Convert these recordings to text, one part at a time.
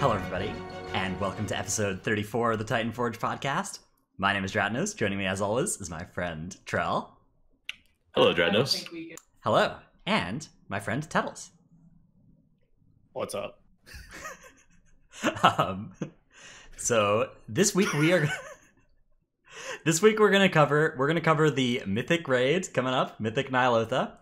Hello, everybody, and welcome to episode 34 of the Titanforge podcast. My name is Dratnos. Joining me, as always, is my friend Trell. Hello, Dratnos. Hello, and my friend Tettles. What's up? So this week we're gonna cover the Mythic raid coming up, Mythic Ny'alotha.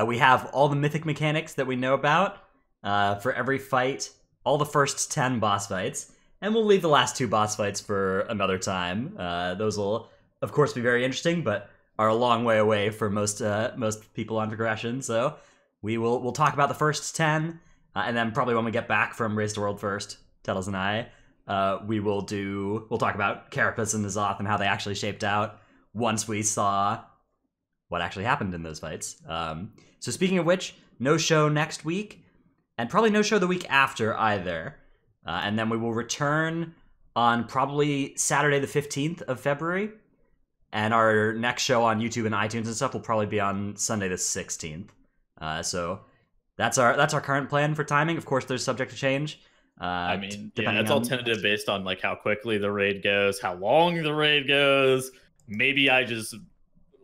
We have all the Mythic mechanics that we know about for every fight, all the first 10 boss fights, and we'll leave the last 2 boss fights for another time. Those will, of course, be very interesting, but are a long way away for most people on progression. So we'll talk about the first 10, and then probably when we get back from Race to World First, Tettles and I, we'll talk about Carapace and Ny'alotha and how they actually shaped out once we saw what actually happened in those fights. So speaking of which, no show next week, and probably no show the week after either. And then we will return on probably Saturday the 15th of February. And our next show on YouTube and iTunes and stuff will probably be on Sunday the 16th. So that's our current plan for timing. Of course, there's subject to change. It's all tentative based on like how quickly the raid goes, how long the raid goes. Maybe I just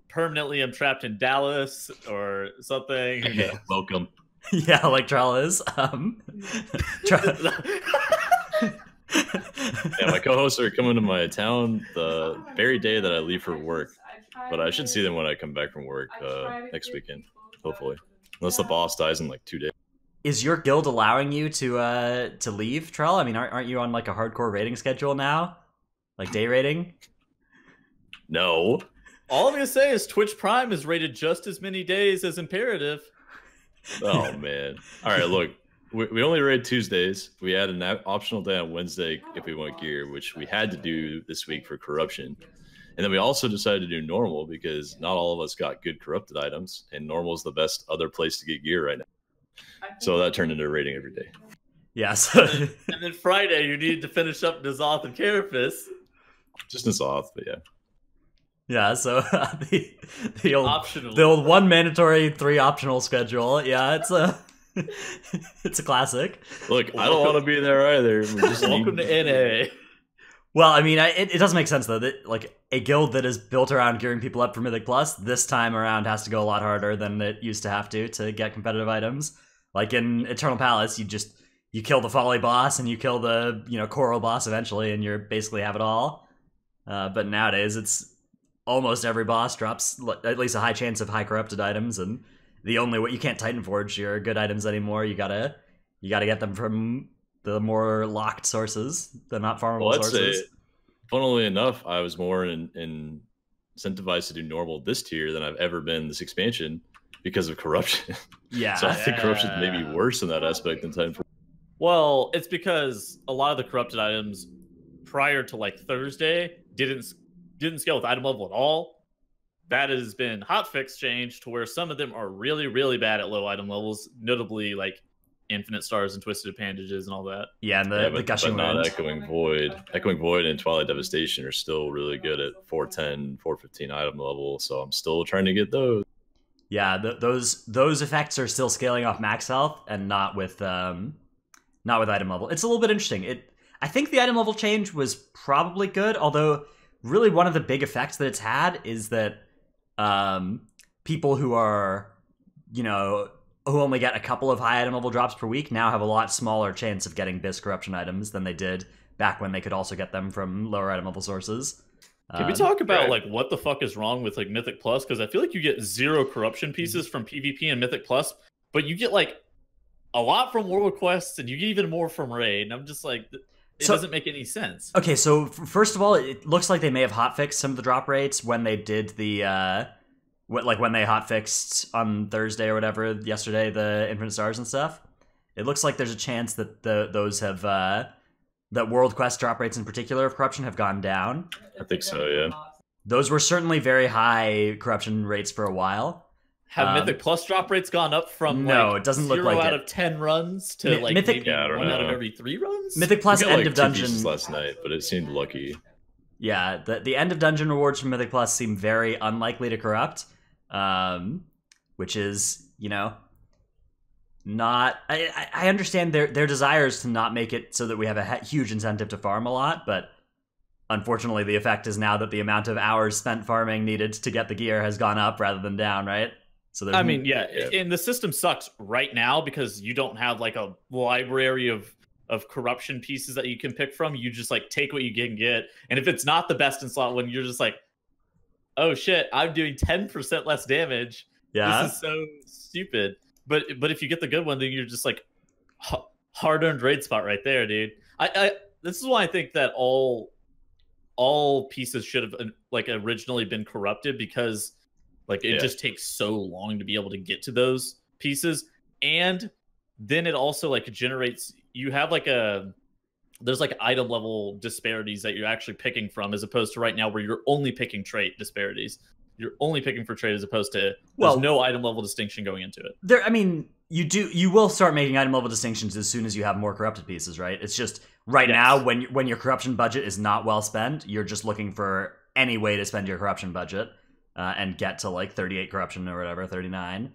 permanently am trapped in Dallas or something. Yeah, welcome. Yeah, like Trell is. Yeah, my co-hosts are coming to my town the very day that I leave for work, but I should see them when I come back from work next weekend, hopefully. Unless the boss dies in like 2 days. Is your guild allowing you to leave, Trell? I mean, aren't you on like a hardcore rating schedule now, like day rating? No. All I'm gonna say is Twitch Prime is rated just as many days as Imperative. Oh man! All right, look, we only raid Tuesdays. We add an optional day on Wednesday if we want gear, which we had to do this week for corruption. And then we also decided to do normal because not all of us got good corrupted items, and normal is the best other place to get gear right now. So that turned into a rating every day. Yes. And then Friday, you needed to finish up Ny'alotha and Carapace. Just Ny'alotha, but yeah. Yeah, so the Optional. old 1 mandatory, 3 optional schedule. Yeah, it's a it's a classic. Look, I don't want to be there either. Welcome to NA. Well, I mean, it does make sense though that like a guild that is built around gearing people up for Mythic Plus this time around has to go a lot harder than it used to have to get competitive items. Like in Eternal Palace, you kill the Folly boss and you kill the Coral boss eventually, and you basically have it all. But nowadays, it's almost every boss drops at least a high chance of high corrupted items, and the only way you can't Titanforge your good items anymore. You gotta get them from the more locked sources, the not farmable sources. Funnily enough, I was more incentivized to do normal this tier than I've ever been this expansion because of corruption. Yeah. So I think corruption may be worse in that aspect than Titanforge. Well, it's because a lot of the corrupted items prior to like Thursday didn't scale with item level at all. That has been hotfix changed to where some of them are really, really bad at low item levels, notably like Infinite Stars and Twisted Appendages and all that. Yeah, and the Gushing but not Wind. Echoing Void. Echoing Void and Twilight Devastation are still really good at 410, 415 item level, so I'm still trying to get those. Yeah, those effects are still scaling off max health and not with item level. It's a little bit interesting. I think the item level change was probably good, although really one of the big effects that it's had is that people who are, who only get a couple of high item level drops per week now have a lot smaller chance of getting BIS corruption items than they did back when they could also get them from lower item level sources. Can we talk about like what the fuck is wrong with like Mythic Plus? Because I feel like you get 0 corruption pieces from PvP and Mythic Plus, but you get like a lot from World Quests and you get even more from Raid. And I'm just like, it doesn't make any sense. Okay, so first of all, it looks like they may have hotfixed some of the drop rates when they did the when they hotfixed on Thursday or whatever yesterday the Infinite Stars and stuff. It looks like there's a chance that those have that World Quest drop rates in particular of corruption have gone down. I think so, yeah. Those were certainly very high corruption rates for a while. Have Mythic Plus drop rates gone up from no, it doesn't look like 0 out of 10 runs to like Mythic, maybe 1 out of every 3 runs? Mythic Plus end of dungeon last night, but it seemed lucky. Yeah, the end of dungeon rewards from Mythic Plus seem very unlikely to corrupt, which is, not. I understand their desires to not make it so that we have a huge incentive to farm a lot, but unfortunately, the effect is now that the amount of hours spent farming needed to get the gear has gone up rather than down, right? So there's and the system sucks right now because you don't have like a library of corruption pieces that you can pick from. You just like take what you can get, and if it's not the best in slot one, you're just like, oh shit, I'm doing 10% less damage. Yeah, this is so stupid. But if you get the good one, then you're just like hard-earned raid spot right there, dude. I this is why I think that all pieces should have like originally been corrupted, because like it just takes so long to be able to get to those pieces. And then it also like generates, you have like there's like item level disparities that you're actually picking from, as opposed to right now where you're only picking trait disparities. You're only picking for trade, as opposed to there's no item level distinction going into it. You will start making item level distinctions as soon as you have more corrupted pieces, right? It's just right now when your corruption budget is not well spent, you're just looking for any way to spend your corruption budget and get to like 38 corruption or whatever, 39.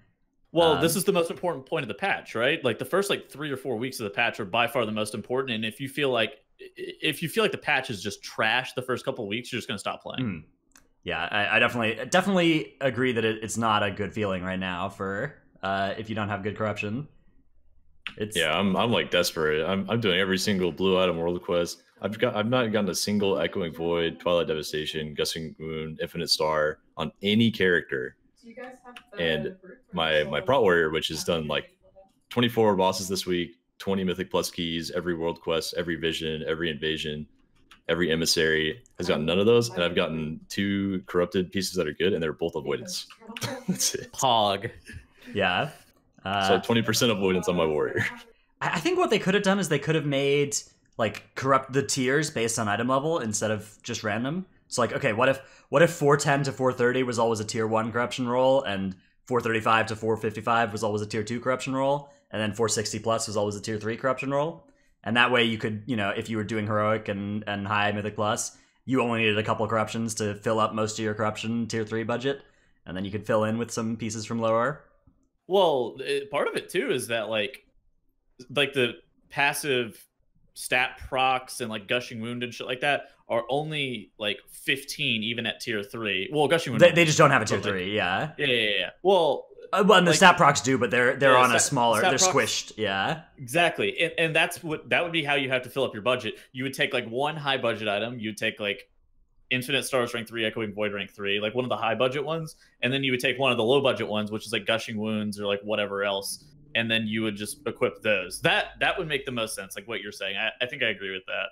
Well, this is the most important point of the patch, right? Like the first like 3 or 4 weeks of the patch are by far the most important. And if you feel like the patch is just trash the first couple of weeks, you're just going to stop playing. Yeah, I definitely agree that it's not a good feeling right now for if you don't have good corruption. I'm like desperate. I'm doing every single blue item world quest. I've not gotten a single Echoing Void, Twilight Devastation, Gusting Wound, Infinite Star on any character. Do you guys have And my Prot Warrior, which has done like 24 bosses this week, 20 Mythic Plus keys, every world quest, every vision, every invasion, every emissary, has gotten none of those, and I've gotten 2 corrupted pieces that are good, and they're both avoidance. That's it. Pog. Yeah. So 20% avoidance on my warrior. I think what they could have done is they could have made like corrupt the tiers based on item level instead of just random. So like, okay, what if 410 to 430 was always a tier 1 corruption roll, and 435 to 455 was always a tier 2 corruption roll, and then 460 plus was always a tier 3 corruption roll? And that way you could, if you were doing heroic and high mythic plus, you only needed a couple corruptions to fill up most of your corruption tier 3 budget, and then you could fill in with some pieces from lower. Well, part of it too is that like the passive stat procs and like Gushing Wound and shit like that are only like 15 even at tier 3. Well, Gushing Wound they just don't have a tier 3. Yeah. Well, and the like, stat procs do, but they're on a smaller. They're procs, squished. Yeah. Exactly, and that would be how you have to fill up your budget. You would take like one high budget item. You'd take like Infinite Stars rank 3, Echoing Void rank 3, like one of the high budget ones, and then you would take one of the low budget ones, which is like Gushing Wounds or like whatever else, and then you would just equip those. That would make the most sense, like what you're saying. I think I agree with that.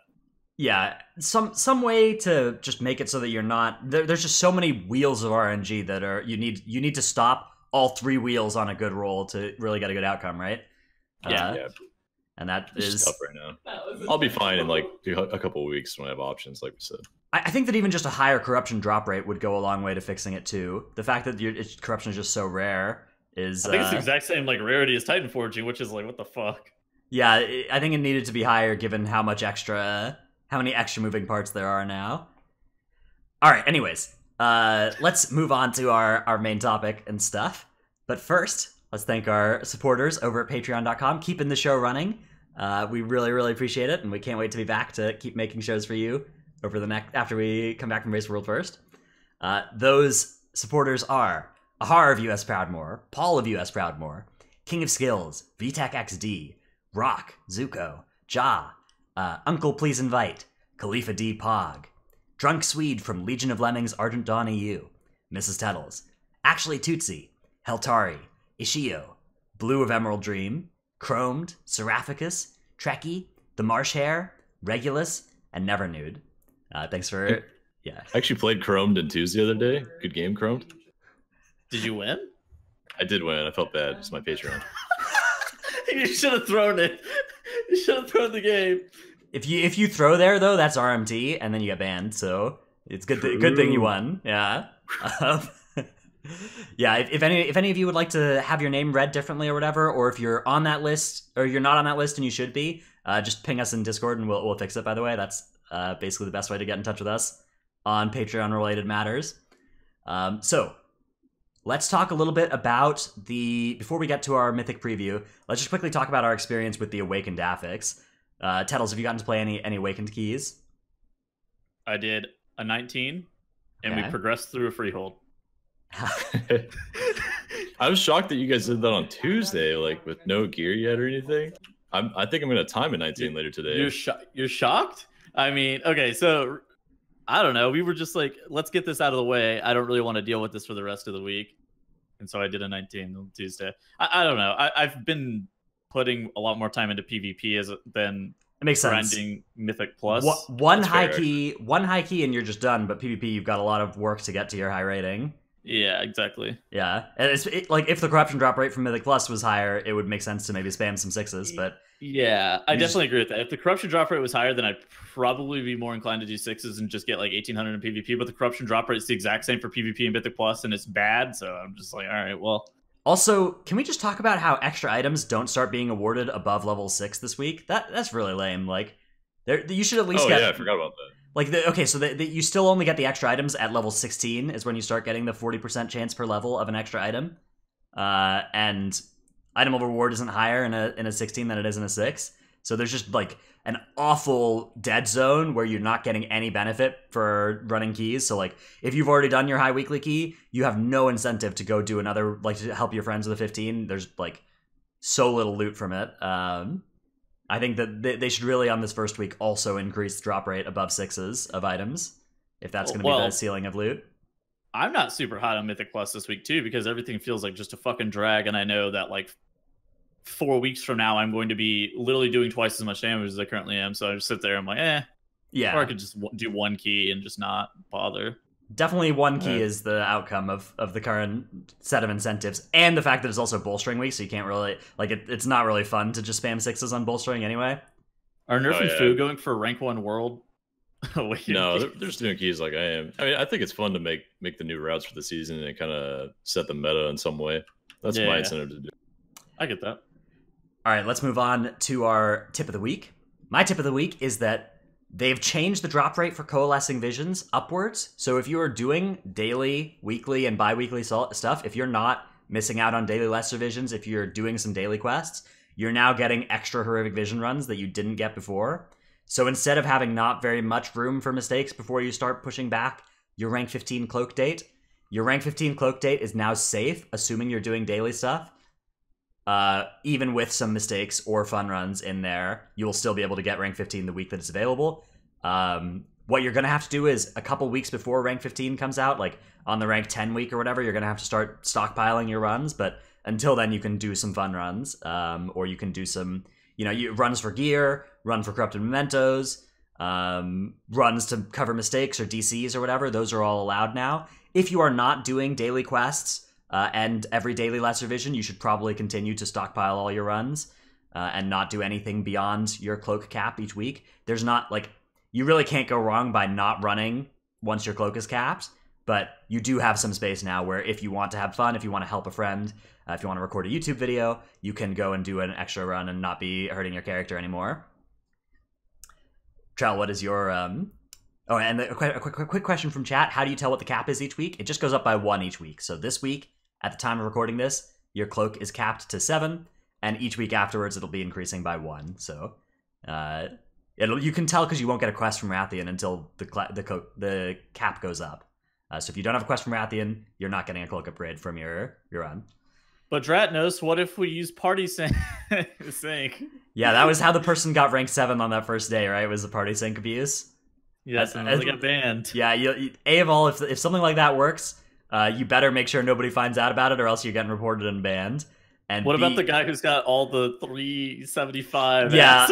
Yeah, some way to just make it so that you're not there's just so many wheels of RNG that are you need to stop all 3 wheels on a good roll to really get a good outcome, right? Yeah. And that is tough right now. I'll be fine in like a couple of weeks when I have options, like we said. I think that even just a higher corruption drop rate would go a long way to fixing it too. The fact that corruption is just so rare is... I think it's the exact same like rarity as Titanforging, which is like, what the fuck? Yeah, I think it needed to be higher given how many extra moving parts there are now. Alright, anyways. Let's move on to our main topic and stuff. But first, let's thank our supporters over at patreon.com, keeping the show running. We really, really appreciate it, and we can't wait to be back to keep making shows for you over the after we come back from Race World First. Those supporters are Ahar of US Proudmore, Paul of US Proudmore, King of Skills, VTech XD, Rock, Zuko, Ja, Uncle Please Invite, Khalifa D. Pog, Drunk Swede from Legion of Lemmings Argent Dawn EU, Mrs. Tettles, Actually Tootsie, Heltari, Ishio, Blue of Emerald Dream, Chromed, Seraphicus, Trekkie, The Marsh Hare, Regulus, and Never Nude. Thanks for... Yeah. I actually played Chromed in Tuesday the other day. Good game, Chromed. Did you win? I did win. I felt bad. It's my Patreon. You should have thrown it. You should have thrown the game. If you throw there, though, that's RMT, and then you get banned, so it's good thing you won. Yeah. Yeah, if any of you would like to have your name read differently or whatever, or if you're on that list, or you're not on that list and you should be, just ping us in Discord and we'll fix it, by the way. That's basically the best way to get in touch with us on Patreon-related matters. So, let's talk a little bit about before we get to our Mythic preview, let's just quickly talk about our experience with the Awakened Affix. Tettles, have you gotten to play any Awakened keys? I did a 19, and Okay. we progressed through a freehold. I was shocked that you guys did that on Tuesday, like with no gear yet or anything. I think I'm gonna time a 19 later today. You're shocked? I mean, okay, so I don't know. We were just like, let's get this out of the way. I don't really want to deal with this for the rest of the week, and so I did a 19 on Tuesday. I don't know. I've been putting a lot more time into PvP than It makes sense. grinding Mythic Plus. One high key, and you're just done. But PvP, you've got a lot of work to get to your high rating. Yeah, exactly. Yeah, and like if the corruption drop rate from Mythic Plus was higher, it would make sense to maybe spam some 6s. But yeah, I definitely agree with that. If the corruption drop rate was higher, then I'd probably be more inclined to do 6s and just get like 1800 in PvP. But the corruption drop rate is the exact same for PvP and Mythic Plus, and it's bad. So I'm just like, all right, well. Also, can we just talk about how extra items don't start being awarded above level 6 this week? That's really lame. Like, you should at least get. Yeah, I forgot about that. Like, so you still only get the extra items at level 16 is when you start getting the 40% chance per level of an extra item. And item of reward isn't higher in a 16 than it is in a 6. So there's just, like, an awful dead zone where you're not getting any benefit for running keys. So, like, if you've already done your high weekly key, you have no incentive to go do another, like, to help your friends with a 15. There's, like, so little loot from it. I think that they should really, on this first week, also increase the drop rate above 6s of items, if that's going to be the ceiling of loot. I'm not super hot on Mythic Plus this week, too, because everything feels like just a fucking drag, and I know that, like, 4 weeks from now, I'm going to be literally doing twice as much damage as I currently am, so I just sit there, I'm like, Yeah. Or I could just do one key and just not bother. Definitely one key is the outcome of the current set of incentives, and the fact that it's also bolstering week, so you can't really, like, it's not really fun to just spam 6s on bolstering anyway. Are Nerf and Fu going for rank 1 world? No, they're just doing keys like I am. I mean, I think it's fun to make the new routes for the season and kind of set the meta in some way. That's my incentive to do. I get that. All right, let's move on to our tip of the week. My tip of the week is that they've changed the drop rate for Coalescing Visions upwards. So if you are doing daily, weekly, and bi-weekly stuff, if you're not missing out on daily Lesser Visions, if you're doing some daily quests, you're now getting extra Horrific Vision runs that you didn't get before. So instead of having not very much room for mistakes before you start pushing back your rank 15 cloak date, your rank 15 cloak date is now safe, assuming you're doing daily stuff. Even with some mistakes or fun runs in there, you will still be able to get rank 15 the week that it's available. What you're going to have to do is a couple weeks before rank 15 comes out, like on the rank 10 week or whatever, you're going to have to start stockpiling your runs. But until then, you can do some fun runs, or you can do some, runs for gear, run for corrupted mementos, runs to cover mistakes or DCs or whatever. Those are all allowed now. If you are not doing daily quests, and every daily Lesser Vision, you should probably continue to stockpile all your runs and not do anything beyond your cloak cap each week. There's not, like, you really can't go wrong by not running once your cloak is capped, but you do have some space now where if you want to have fun, if you want to help a friend, if you want to record a YouTube video, you can go and do an extra run and not be hurting your character anymore. Trell, what is your... Oh, and a quick question from chat. How do you tell what the cap is each week? It just goes up by 1 each week. So this week, at the time of recording this, your cloak is capped to 7, and each week afterwards it'll be increasing by 1. So you can tell because you won't get a quest from Rathian until the cap goes up. So if you don't have a quest from Rathian, you're not getting a cloak upgrade from your run. But Dratnos, what if we use Party Sync? Yeah, that was how the person got rank 7 on that first day, right? It was the Party Sync abuse. Yes, and they got banned. Yeah, A of all, if something like that works, you better make sure nobody finds out about it, or else you're getting reported and banned. And what about the guy who's got all the 375? Yeah,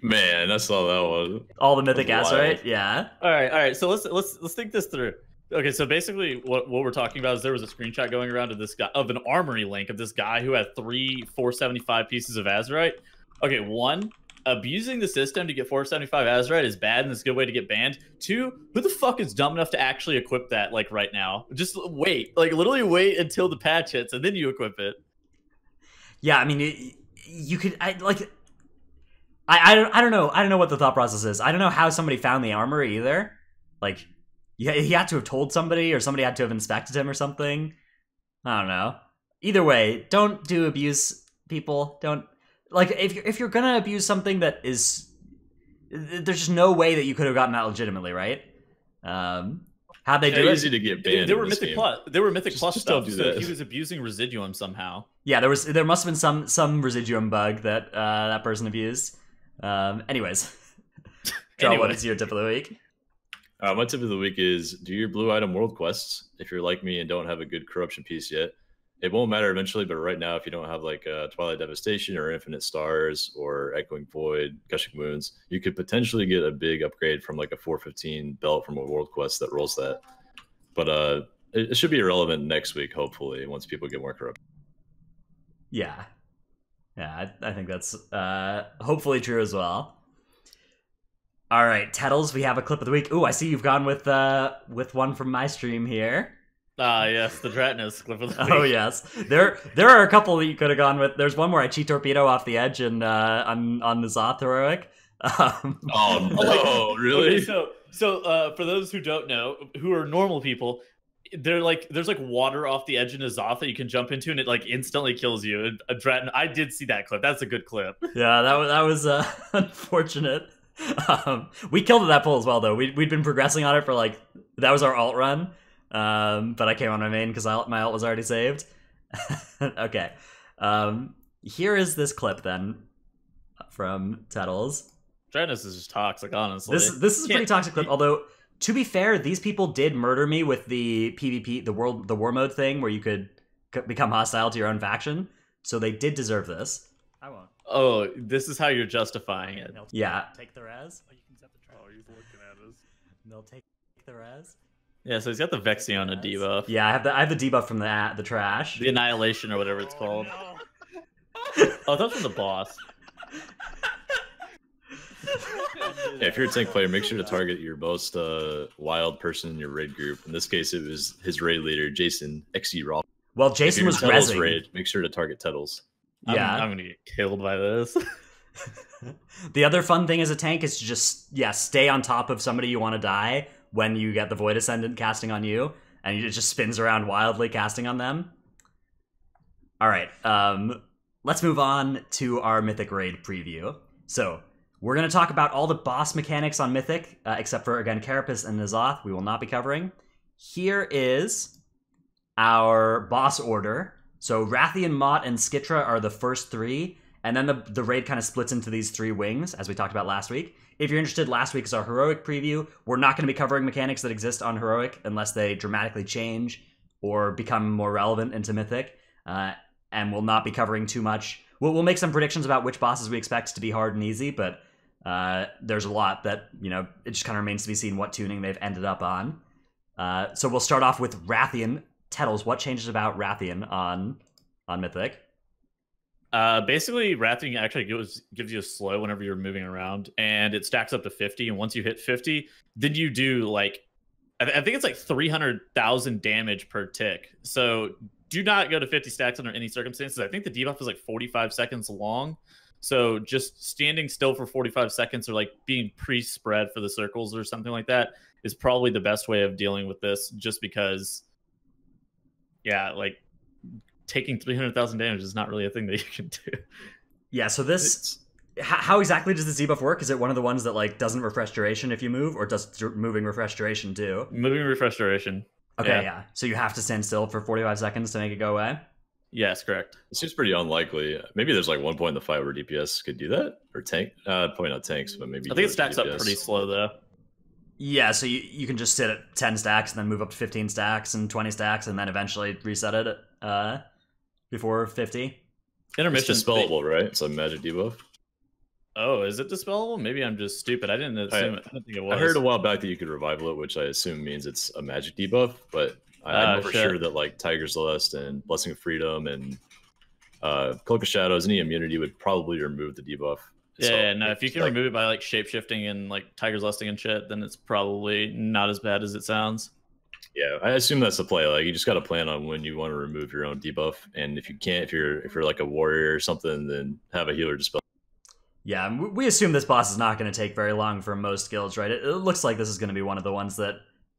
Man, that's all that was. All the Mythic ass, right? Yeah. All right. So let's think this through. Okay, so basically, what we're talking about is there was a screenshot going around of this guy, of an armory link of this guy who had 3 475 pieces of Azurite. Okay, 1. Abusing the system to get 475 Azurite is bad and it's a good way to get banned. 2, who the fuck is dumb enough to actually equip that, like, right now? Just wait. Like, literally wait until the patch hits and then you equip it. Yeah, I mean, you could... I don't know. I don't know what the thought process is. I don't know how somebody found the armory either. Like, Yeah, he had to have told somebody, or somebody had to have inspected him or something. I don't know. Either way, don't do abuse, people. Don't, like, if you're gonna abuse something that is, there's just no way that you could have gotten that legitimately, right? How'd they do it? Easy to get banned. They were Mythic Plus. They were Mythic Plus just stuff. don't do So that. he was abusing Residuum somehow. Yeah, there must have been some Residuum bug that that person abused. Anyways, Joel, what is your tip of the week? My tip of the week is do your blue item world quests if you're like me and don't have a good corruption piece yet. It won't matter eventually, but right now, if you don't have like Twilight Devastation or Infinite Stars or Echoing Void, Gushing Wounds, you could potentially get a big upgrade from like a 415 belt from a world quest that rolls that. But it should be irrelevant next week, hopefully, once people get more corrupt. Yeah, I think that's hopefully true as well. All right, Tettles, we have a clip of the week. Ooh, I see you've gone with one from my stream here. Ah, yes, the Dratnos clip of the week. Oh yes, there are a couple that you could have gone with. There's one where I cheat torpedo off the edge and on the Zoth heroic. Oh no, really? Okay, so for those who don't know, who are normal people, there's like water off the edge in a Zoth that you can jump into, and it like instantly kills you. A Dratnos. I did see that clip. That's a good clip. Yeah, that was unfortunate. We killed at that pull as well, though. We'd been progressing on it for like, that was our alt run. But I came on my main because my alt was already saved. Okay. Here is this clip then from Tettles. Dratnos is just toxic, honestly. This is a pretty toxic clip, although to be fair, these people did murder me with the PvP, the war mode thing where you could become hostile to your own faction. So they did deserve this. I won't. Oh, this is how you're justifying it. Yeah. Take the res. Oh, you can set the trap. Oh, he's looking at us. They'll take the res. Yeah, so he's got the Vexion debuff. Yeah, I have the debuff from the trash. The Annihilation or whatever it's called. No. Oh, that's from the boss. Yeah, if you're a tank player, make sure to target your most wild person in your raid group. In this case, it was his raid leader, Jason XE Raw. Well, Jason was Tettles rezzing. raid. Make sure to target Tettles. Yeah, I'm gonna get killed by this. The other fun thing as a tank is to just stay on top of somebody you want to die when you get the Void Ascendant casting on you, and it just spins around wildly casting on them. All right, let's move on to our Mythic raid preview. So we're going to talk about all the boss mechanics on Mythic, except for, again, Carapace and N'alotha, we will not be covering. Here is our boss order. So Rathian, Mott, and Skitra are the first three, and then the raid kind of splits into these three wings, as we talked about last week. If you're interested, last week is our Heroic preview. We're not going to be covering mechanics that exist on Heroic unless they dramatically change or become more relevant into Mythic, and we'll not be covering too much. We'll make some predictions about which bosses we expect to be hard and easy, but there's a lot that, it just kind of remains to be seen what tuning they've ended up on. So we'll start off with Rathian. Tettles, what changes about Rathian on Mythic? Basically, Rathian actually gives you a slow whenever you're moving around, and it stacks up to 50. And once you hit 50, then you do like, I think it's like 300,000 damage per tick. So do not go to 50 stacks under any circumstances. I think the debuff is like 45 seconds long. So just standing still for 45 seconds or like being pre-spread for the circles or something like that is probably the best way of dealing with this, just because, yeah, like taking 300,000 damage is not really a thing that you can do. Yeah, so this... How exactly does this debuff work? Is it one of the ones that like doesn't refresh duration if you move, or does moving refresh duration too? Moving refresh duration. Okay, yeah. So you have to stand still for 45 seconds to make it go away? Yes, correct. It seems pretty unlikely. Maybe there's like one point in the fight where DPS could do that, or tank. Probably not tanks, but maybe. I think it stacks up pretty slow though. Yeah, so you can just sit at 10 stacks and then move up to 15 stacks and 20 stacks and then eventually reset it before 50. Intermission is dispellable, right? It's a magic debuff. Oh, is it dispellable? Maybe I'm just stupid. I didn't assume it. I didn't think it was. I heard a while back that you could revival it, which I assume means it's a magic debuff, but I'm for sure that like Tiger's Celeste and Blessing of Freedom and Cloak of Shadows, any immunity would probably remove the debuff. Yeah, no, if you can remove it by like shapeshifting and like Tiger's Lusting and shit, then it's probably not as bad as it sounds. Yeah, I assume that's the play. Like you just got to plan on when you want to remove your own debuff, and if you can't, if you're like a warrior or something, then have a healer dispel. Yeah, we assume this boss is not going to take very long for most guilds, right? It looks like this is going to be one of the ones that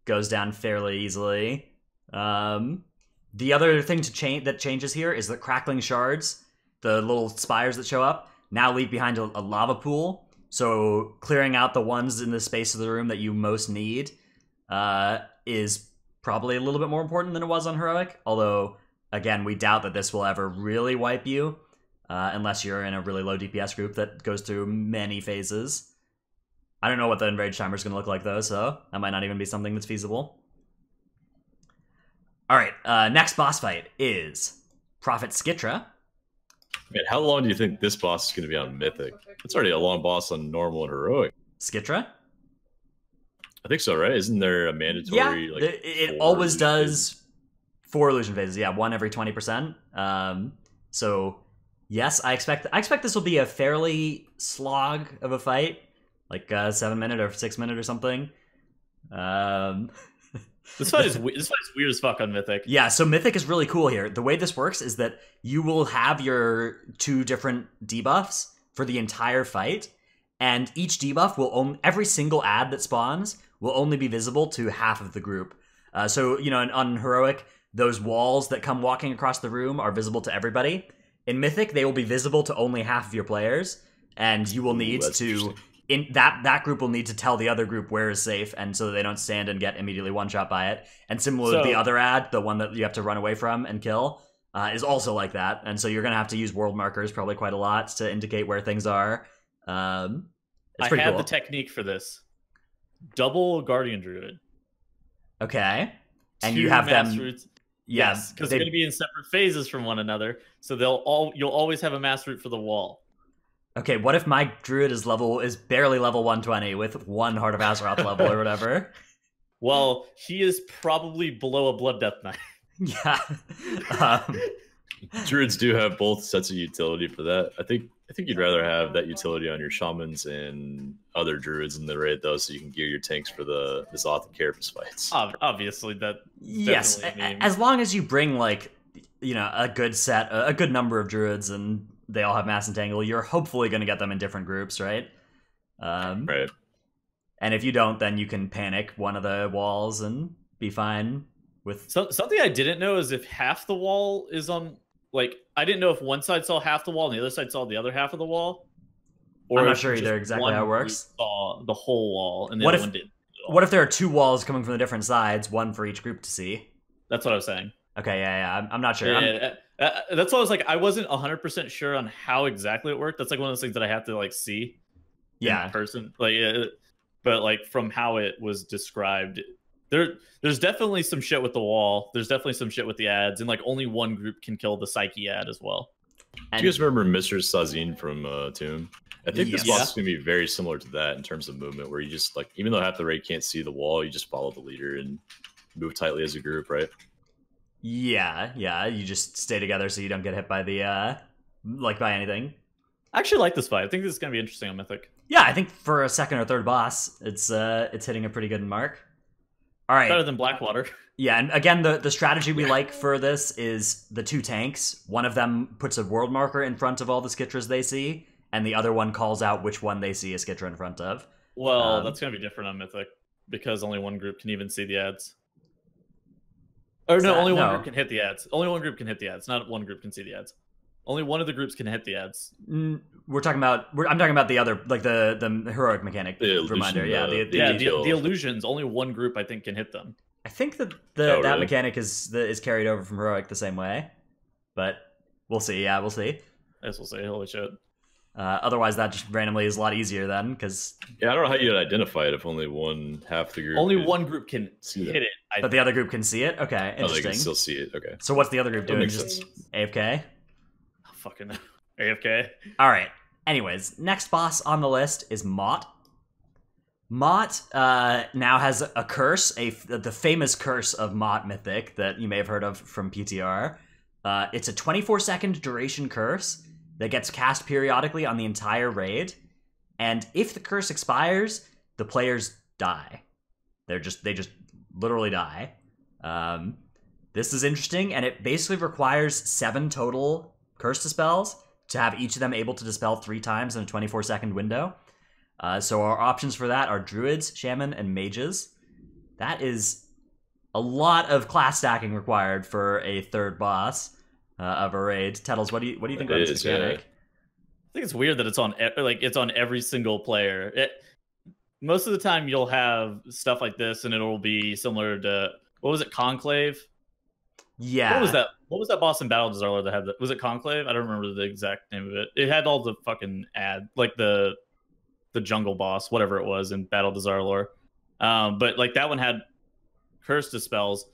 goes down fairly easily. The other thing that changes here is that crackling shards, the little spires that show up, now leave behind a lava pool. So clearing out the ones in the space of the room that you most need is probably a little bit more important than it was on Heroic. Although, again, we doubt that this will ever really wipe you, unless you're in a really low DPS group that goes through many phases. I don't know what the Enrage timer is going to look like, though, so that might not even be something that's feasible. Alright, next boss fight is Prophet Skitra. Man, how long do you think this boss is going to be on Mythic? It's already a long boss on normal and heroic. Skitra? I think so, right? Isn't there a mandatory? Yeah, like, it always does 4 illusion phases. Yeah, 1 every 20%. So yes, I expect this will be a fairly slog of a fight, like 7-minute or 6-minute or something. This fight is weird as fuck on Mythic. Yeah, so Mythic is really cool here. The way this works is that you will have your 2 different debuffs for the entire fight, and each debuff will every single ad that spawns will only be visible to half of the group. So, you know, on Heroic, those walls that come walking across the room are visible to everybody. In Mythic, they will be visible to only half of your players, and you will need to... that group will need to tell the other group where is safe, and so that they don't stand and get immediately one-shot by it. And similarly, the other ad, the one that you have to run away from and kill, is also like that. And so you're going to have to use world markers probably quite a lot to indicate where things are. I have the technique for this. Double Guardian Druid. Okay. And 2 you have mass them... roots. Yeah, Yes, because they're going to be in separate phases from one another, so you'll always have a mass root for the wall. Okay, what if my druid is barely level 120 with 1 Heart of Azeroth level or whatever? Well, he is probably below a Blood Death Knight. Yeah. Druids do have both sets of utility for that. I think you'd rather have that utility on your shamans and other druids in the raid, though, so you can gear your tanks for the Zoth and Carapace fights. Obviously, that yes, as long as you bring, like, you know, a good number of druids and they all have mass entangle, you're hopefully going to get them in different groups, right? Right. And if you don't, then you can panic one of the walls and be fine with... Something I didn't know is if half the wall is on... Like, I didn't know if one side saw half the wall and the other side saw the other half of the wall. Or I'm not sure either exactly how it works. Saw the whole wall and the other one didn't. What if there are 2 walls coming from the different sides, one for each group to see? That's what I was saying. Okay, yeah. I'm not sure. Yeah, that's why I was like, I wasn't 100% sure on how exactly it worked. That's like one of those things that I have to like see in person. Like, but like from how it was described, there's definitely some shit with the wall. There's definitely some shit with the ads, and like only one group can kill the Psyche ad as well. Do you guys remember Mr. Sazine from Tomb? I think this boss is going to be very similar to that in terms of movement, where you just, like, even though half the raid can't see the wall, you just follow the leader and move tightly as a group, right? Yeah. You just stay together so you don't get hit by the, by anything. I actually like this fight. I think this is going to be interesting on Mythic. Yeah, I think for a second or third boss, it's hitting a pretty good mark. All right. Better than Blackwater. Yeah, and again, the strategy we like for this is the 2 tanks. One of them puts a world marker in front of all the Skitras they see, and the other one calls out which one they see a Skitra in front of. Well, that's going to be different on Mythic, because only one group can even see the ads. Or no, only one group can hit the ads. Only one group can hit the ads. Not one group can see the ads. Only one of the groups can hit the ads. I'm talking about the other, like the heroic mechanic reminder. Yeah, the illusions. Only one group I think can hit them. I think that that mechanic is carried over from heroic the same way, but we'll see. Yeah, we'll see. Yes, we'll see. Holy shit. Otherwise, that just randomly is a lot easier then, because... Yeah, I don't know how you'd identify it if only one half the group... Only one group can hit it. But the other group can see it? Okay, interesting. Oh, they can still see it, okay. So what's the other group doing? Just AFK? Oh, fucking AFK. Alright, anyways, next boss on the list is Mott. Mott now has a curse, the famous curse of Mott Mythic that you may have heard of from PTR. It's a 24-second duration curse that gets cast periodically on the entire raid, and if the curse expires, the players die. They just literally die. This is interesting, and it basically requires 7 total curse dispels to have each of them able to dispel 3 times in a 24-second window. So our options for that are druids, shaman, and mages. That is a lot of class stacking required for a third boss of a raid. Tettles, what do you think about this mechanic? I think it's weird that it's on every single player. Most of the time, you'll have stuff like this, and it'll be similar to what was it, Conclave? Yeah. What was that? What was that boss in Battle Desarlor that had that? Was it Conclave? I don't remember the exact name of it. It had all the fucking like the jungle boss, whatever it was in Battle Desarlor. But like that one had Curse Dispels.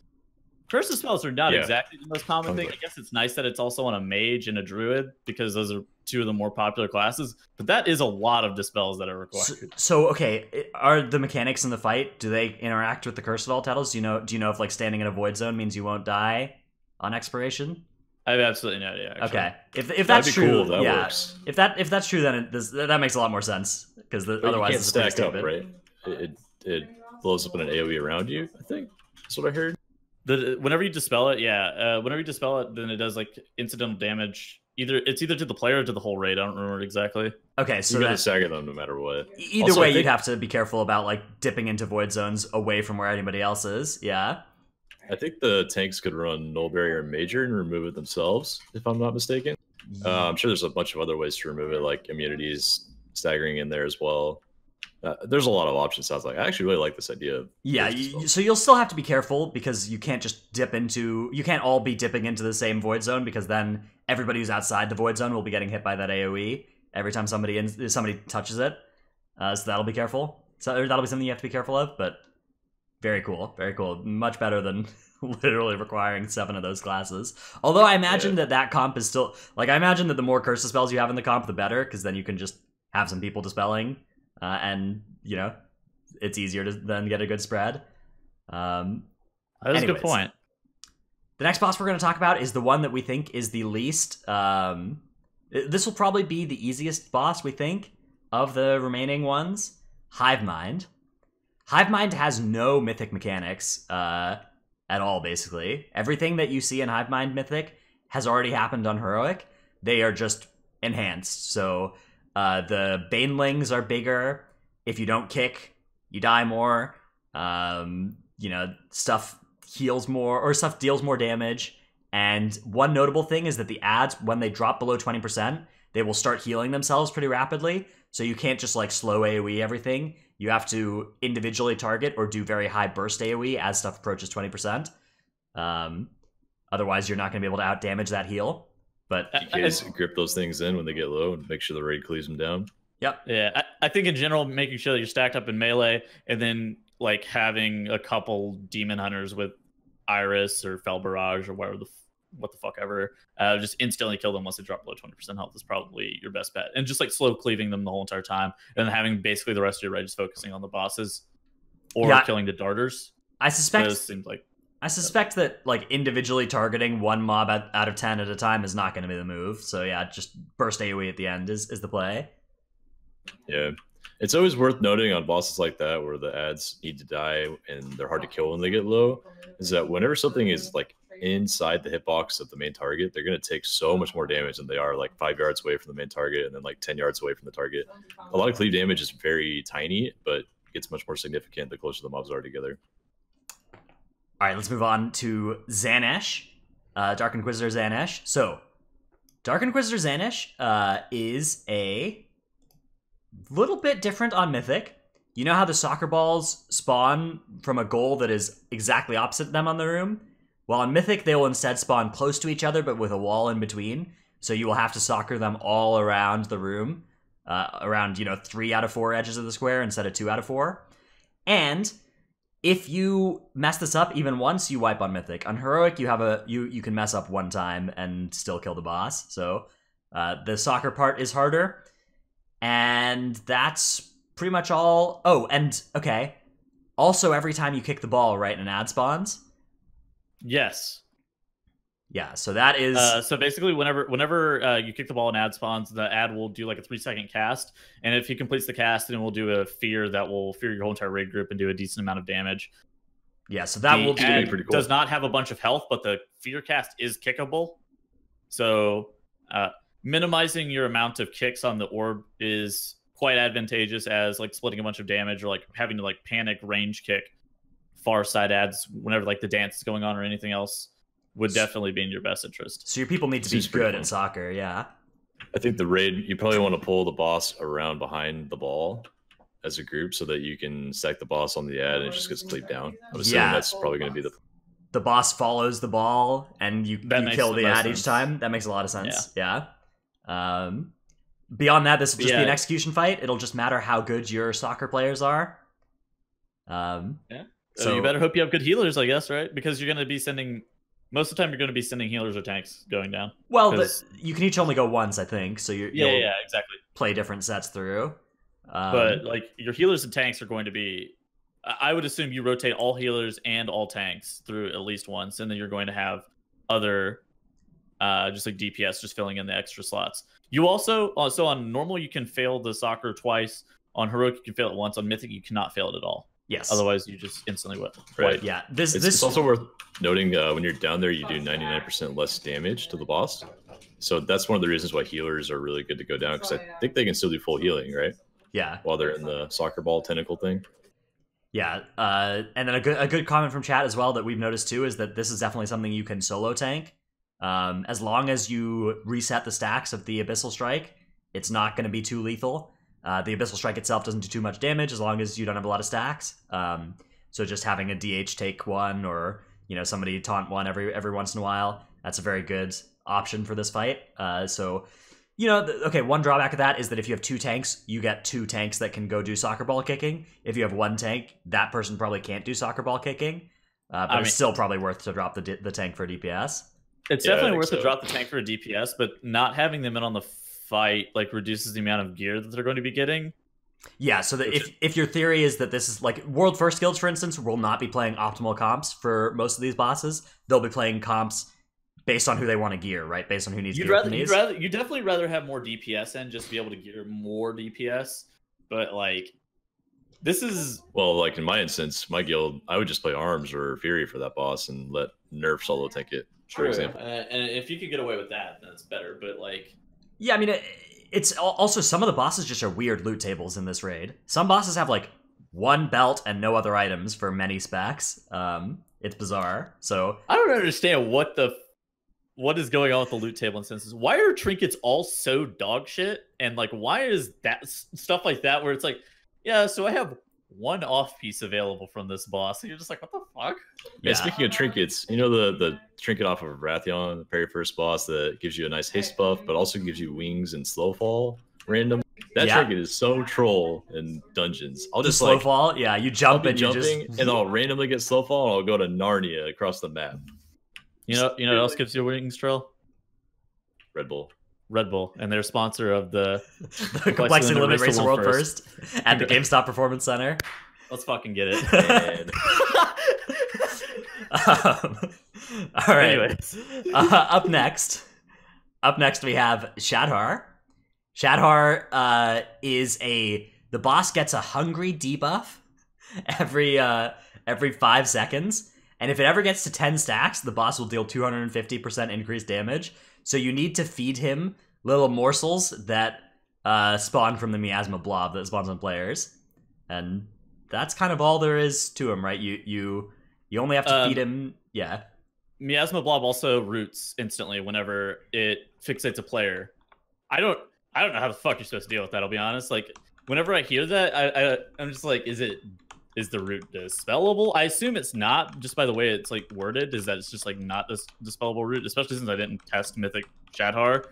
Curse Dispels are not exactly the most common thing. I guess it's nice that it's also on a mage and a druid because those are two of the more popular classes. But that is a lot of dispels that are required. So okay, are the mechanics in the fight, do they interact with the curse at all, Tettles? Do you know if like standing in a void zone means you won't die on expiration? I have absolutely no idea. Actually. Okay, if that's true, cool, that works. If that's true, then that makes a lot more sense because otherwise it's pretty stupid. Up, right? It blows up in an AOE around you. I think that's what I heard. Whenever you dispel it, whenever you dispel it, then it does like incidental damage. It's either to the player or to the whole raid. I don't remember exactly. Okay, so you're gonna stagger them no matter what. Either also, way, you'd have to be careful about like dipping into void zones away from where anybody else is. Yeah. I think the tanks could run Null Barrier Major and remove it themselves, if I'm not mistaken. I'm sure there's a bunch of other ways to remove it, like immunities, staggering in there as well. There's a lot of options, sounds like. I actually really like this idea of... Yeah, so you'll still have to be careful because you can't just you can't all be dipping into the same void zone because then everybody who's outside the void zone will be getting hit by that AoE every time somebody touches it. So that'll be careful. So that'll be something you have to be careful of, but very cool. Very cool. Much better than literally requiring 7 of those classes. Although I imagine that comp is still... Like, I imagine that the more curse spells you have in the comp, the better, because then you can just have some people dispelling. And, you know, it's easier to then get a good spread. That was a good point. The next boss we're going to talk about is the one that we think is the least... this will probably be the easiest boss, we think, of the remaining ones. Hivemind. Hivemind has no Mythic mechanics at all, basically. Everything that you see in Hivemind Mythic has already happened on Heroic. They are just enhanced. So... the Banelings are bigger. If you don't kick, you die more. You know, stuff heals more, or stuff deals more damage. And one notable thing is that the ads, when they drop below 20%, they will start healing themselves pretty rapidly. So you can't just like slow AoE everything. You have to individually target or do very high burst AoE as stuff approaches 20%. Otherwise, you're not going to be able to out-damage that heal. But you guys grip those things in when they get low and make sure the raid cleaves them down. Yep. Yeah, I think in general, making sure that you're stacked up in melee, and then like having a couple demon hunters with Iris or Fel Barrage or what the fuck ever, just instantly kill them once they drop below 20% health is probably your best bet. And just like slow cleaving them the whole entire time, and then having basically the rest of your raid just focusing on the bosses or killing the darters. I suspect those seems like. I suspect that like individually targeting one mob out of 10 at a time is not going to be the move. So yeah, just burst AoE at the end is the play. Yeah. It's always worth noting on bosses like that where the ads need to die and they're hard to kill when they get low, is that whenever something is like inside the hitbox of the main target, they're going to take so much more damage than they are like 5 yards away from the main target and then like 10 yards away from the target. A lot of cleave damage is very tiny, but gets much more significant the closer the mobs are together. All right, let's move on to Xanesh, Dark Inquisitor Xanesh. So, Dark Inquisitor Xanesh is a little bit different on Mythic. You know how the soccer balls spawn from a goal that is exactly opposite them on the room? Well, on Mythic, they will instead spawn close to each other, but with a wall in between. So you will have to soccer them all around the room, around 3 out of 4 edges of the square instead of 2 out of 4. And if you mess this up even once, you wipe on Mythic. On Heroic, you have you can mess up one time and still kill the boss. So the soccer part is harder, and that's pretty much all. Oh, and okay. Also, every time you kick the ball, right, an ad spawns. Yes. Yeah. So that is. So basically, whenever you kick the ball and ad spawns, the ad will do like a 3-second cast, and if he completes the cast, then we'll do a fear that will fear your whole entire raid group and do a decent amount of damage. Yeah. So that will be pretty cool. Does not have a bunch of health, but the fear cast is kickable. So minimizing your amount of kicks on the orb is quite advantageous, as like splitting a bunch of damage or like having to like panic range kick far side adds whenever like the dance is going on or anything else would definitely be in your best interest. So your people need to be good at soccer, yeah. I think the raid, you probably want to pull the boss around behind the ball as a group so that you can stack the boss on the ad and it just gets cleaved down. I'm assuming that's probably going to be the boss follows the ball and you kill the ad each time. That makes a lot of sense. Yeah. Beyond that, this will just be an execution fight. It'll just matter how good your soccer players are. So you better hope you have good healers, I guess, right? Because you're going to be sending... Most of the time, you're going to be sending healers or tanks going down. Well, you can each only go once, I think. So you'll exactly. play different sets through. But like your healers and tanks are going to be... I would assume you rotate all healers and all tanks through at least once, and then you're going to have other, just like DPS, just filling in the extra slots. You also, so on normal, you can fail the soccer twice. On heroic, you can fail it once. On mythic, you cannot fail it at all. Yes. Otherwise, you just instantly wipe. Right. Yeah. It's also worth noting when you're down there, you do 99% less damage to the boss. So that's one of the reasons why healers are really good to go down, because I think they can still do full healing, right? Yeah. While they're in the soccer ball tentacle thing. Yeah. And then a good comment from chat as well that we've noticed too is that this is definitely something you can solo tank. As long as you reset the stacks of the Abyssal Strike, it's not going to be too lethal. The Abyssal Strike itself doesn't do too much damage as long as you don't have a lot of stacks. So just having a DH take one or somebody taunt one every once in a while, that's a very good option for this fight. Okay, one drawback of that is that if you have two tanks, you get two tanks that can go do soccer ball kicking. If you have one tank, that person probably can't do soccer ball kicking. But it's still probably worth to drop the tank for DPS. It's definitely worth to drop the tank for a DPS, but not having them in on the fight reduces the amount of gear that they're going to be getting. Yeah, so that if your theory is that this is like World First Guilds, for instance, will not be playing optimal comps for most of these bosses. They'll be playing comps based on who they want to gear, right? Based on who needs gear from these. You'd definitely rather have more DPS and just be able to gear more DPS. But this is... Well, in my instance, my guild, I would just play Arms or Fury for that boss and let Nerf solo tank it, for example. And if you could get away with that, then it's better. But yeah, I mean, it's also some of the bosses just are weird loot tables in this raid. Some bosses have one belt and no other items for many specs. It's bizarre. So I don't understand what is going on with the loot table instances. Why are trinkets all so dog shit? And why is that stuff like that where it's so I have one off piece available from this boss, and you're just what the fuck? Yeah. Speaking of trinkets, the trinket off of Wrathion, the very first boss that gives you a nice haste buff, but also gives you wings and slow fall random. That trinket is so troll in dungeons. I'll just slow fall. Yeah, you jump and and I'll randomly get slow fall, and I'll go to Narnia across the map. You know what else gives you wings, Trill? Red Bull. Red Bull, and they're sponsor of the Complexity Limit Race the World First at the GameStop Performance Center. Let's fucking get it. All right. Up next we have Shadhar. Shadhar is the boss gets a hungry debuff every 5 seconds. And if it ever gets to 10 stacks, the boss will deal 250% increased damage. So you need to feed him little morsels that spawn from the miasma blob that spawns on players. And that's kind of all there is to him, right? You only have to feed him, yeah. Miasma blob also roots instantly whenever it fixates a player. I don't know how the fuck you're supposed to deal with that, I'll be honest. Whenever I hear that, I'm just is the root dispellable? I assume it's not, just by the way it's worded, is that it's just not this dispellable root, especially since I didn't test Mythic Shadhar.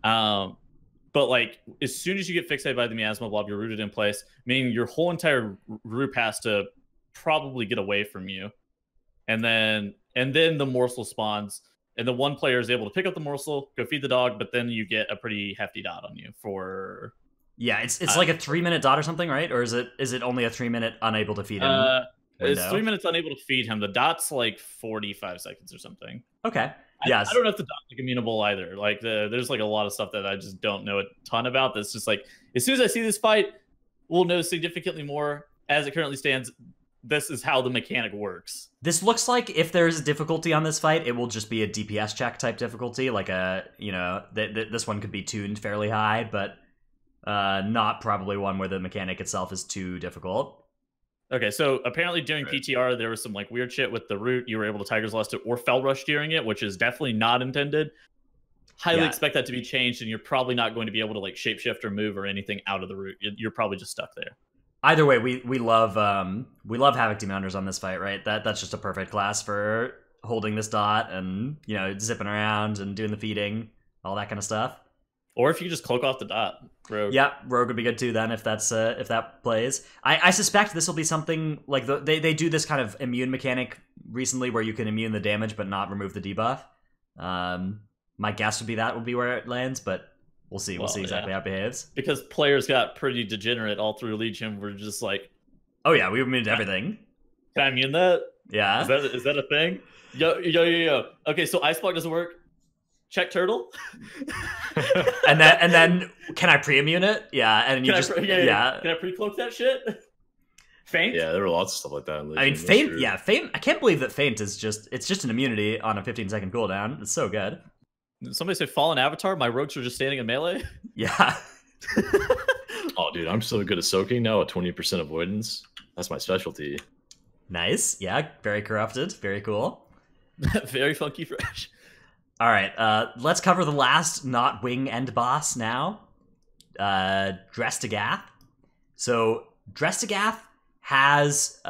But as soon as you get fixated by the miasma blob, you're rooted in place, meaning your whole entire group has to probably get away from you. And then the morsel spawns, and the one player is able to pick up the morsel, go feed the dog, but then you get a pretty hefty dot on you for... Yeah, it's like a 3-minute dot or something, right? Or is it only a 3-minute unable to feed him? It's 3 minutes unable to feed him. The dot's 45 seconds or something. Okay. Yes. I don't know if the dot's amenable either. There's a lot of stuff that I just don't know a ton about. That's just as soon as I see this fight, we'll know significantly more. As it currently stands, this is how the mechanic works. This looks like if there's a difficulty on this fight, it will just be a DPS check type difficulty. This one could be tuned fairly high, but not probably one where the mechanic itself is too difficult. Okay, so apparently during PTR there was some like weird shit with the root. You were able to Tiger's Lust it or Fell Rush during it, which is definitely not intended. Highly expect that to be changed, and you're probably not going to be able to like shapeshift or move or anything out of the root. You're probably just stuck there. Either way, we love Havoc Demon Hunters on this fight, right? That's just a perfect class for holding this dot and zipping around and doing the feeding, all that kind of stuff. Or if you just cloak off the dot, Rogue. Yeah, Rogue would be good too then if that plays. I suspect this will be something like they do this kind of immune mechanic recently where you can immune the damage but not remove the debuff. My guess would be that would be where it lands, but we'll see. We'll see exactly how it behaves. Because players got pretty degenerate all through Legion. We're just like, oh yeah, we immuned everything. Can I immune that? Yeah. Is that a thing? Yo. Okay, so Ice Block doesn't work. Check Turtle. and then can I pre-immune it? Yeah, and you Can I pre-cloak that shit? Feint? Yeah, there were lots of stuff like that in Legion. I mean, Feint, Feint, I can't believe that Feint is just an immunity on a 15-second cooldown. It's so good. Did somebody say Fallen Avatar? My rogues are just standing in melee? Yeah. Oh, dude, I'm so good at soaking now at 20% avoidance. That's my specialty. Nice. Yeah, very corrupted. Very cool. Very funky fresh. All right, let's cover the last not wing end boss now. Drestagath. So Drestagath has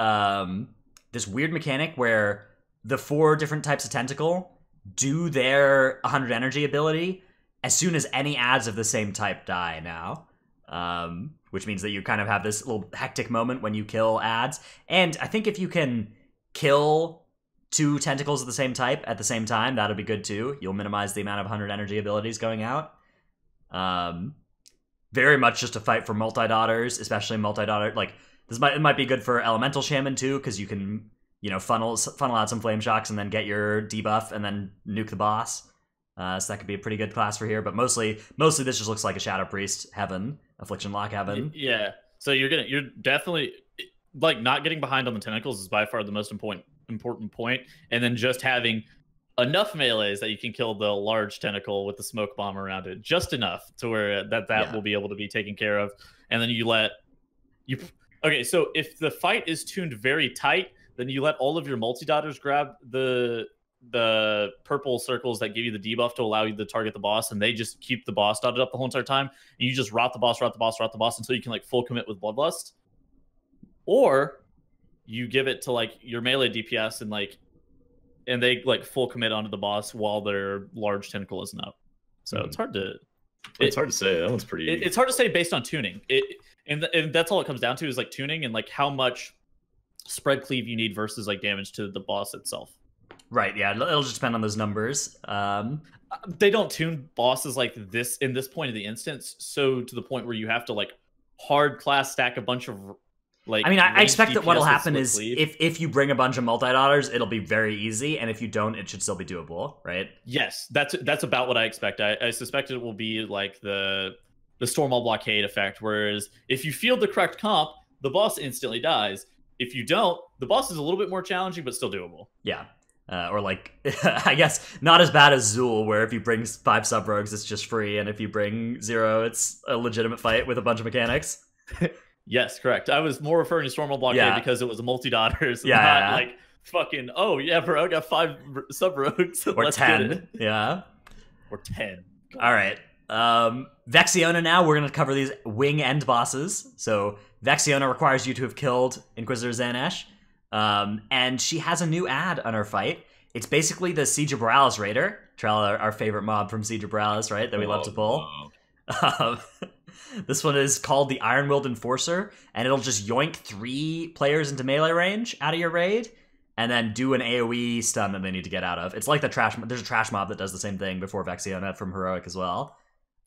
this weird mechanic where the 4 different types of tentacle do their 100 energy ability as soon as any adds of the same type die now. Which means that you kind of have this little hectic moment when you kill adds. And I think if you can kill 2 tentacles of the same type at the same time, that'll be good too. You'll minimize the amount of 100 energy abilities going out. Very much just a fight for multi-daughters, especially multi-daughter. Like, it might be good for Elemental Shaman too, because you can, funnel out some Flame Shocks and then get your debuff and then nuke the boss. So that could be a pretty good class for here. But mostly this just looks like a Shadow Priest Heaven, Affliction Lock Heaven. Yeah. So you're definitely like not getting behind on the tentacles is by far the most important point, and then just having enough melees that you can kill the large tentacle with the smoke bomb around it, just enough to where that will be able to be taken care of, and then okay, so if the fight is tuned very tight, then you let all of your multi-daughters grab the purple circles that give you the debuff to allow you to target the boss, and they just keep the boss dotted up the whole entire time, and you just rot the boss until you can like full commit with Bloodlust. Or you give it to like your melee DPS and they like full commit onto the boss while their large tentacle isn't up. So it's hard to say. That one's pretty. It's hard to say based on tuning. And that's all it comes down to is like tuning and like how much spread cleave you need versus like damage to the boss itself. Right. Yeah. It'll just depend on those numbers. They don't tune bosses like this in this point of the instance. So to the point where you have to like hard class stack a bunch of. Like, I mean, I expect that what'll happen is if you bring a bunch of multi-daughters, it'll be very easy, and if you don't, it should still be doable, right? Yes, that's about what I expect. I suspect it will be like the Stormwall Blockade effect, whereas if you field the correct comp, the boss instantly dies. If you don't, the boss is a little bit more challenging, but still doable. Yeah. Or like, I guess, not as bad as Zool, where if you bring 5 sub-rogues, it's just free, and if you bring 0, it's a legitimate fight with a bunch of mechanics. Yes, correct. I was more referring to Stormwall Blockade because it was a multi-daughters. Like fucking, oh yeah, bro, I got 5 sub-rogues. Or 10. Yeah. Or 10. All right. Vexiona now, we're going to cover these wing end bosses. So Vexiona requires you to have killed Inquisitor Xanesh. And she has a new ad on her fight. It's basically the Siege of Borealis Raider. Trell, our favorite mob from Siege of Borealis, right? That we love to pull. This one is called the Iron-Willed Enforcer, and it'll just yoink 3 players into melee range out of your raid, and then do an AoE stun that they need to get out of. It's like there's a trash mob that does the same thing before Vexiona from Heroic as well.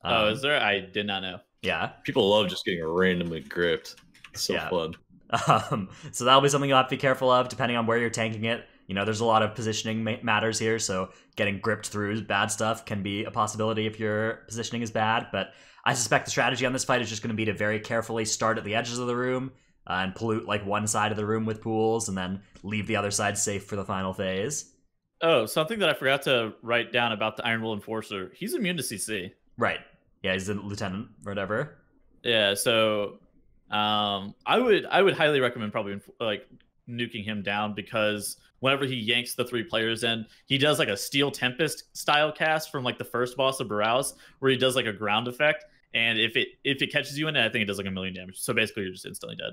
Is there? I did not know. Yeah. People love just getting randomly gripped. It's so fun. So that'll be something you'll have to be careful of, depending on where you're tanking it. There's a lot of positioning matters here, so getting gripped through bad stuff can be a possibility if your positioning is bad, but I suspect the strategy on this fight is just going to be to very carefully start at the edges of the room and pollute like one side of the room with pools and then leave the other side safe for the final phase. Oh, something that I forgot to write down about the Iron Will Enforcer. He's immune to CC. Right. Yeah, he's a lieutenant or whatever. Yeah, so I would highly recommend probably like nuking him down, because whenever he yanks the 3 players in, he does like a Steel Tempest style cast from like the first boss of Browse, where he does like a ground effect, and if it catches you in it, I think it does like 1,000,000 damage. So basically, you're just instantly dead.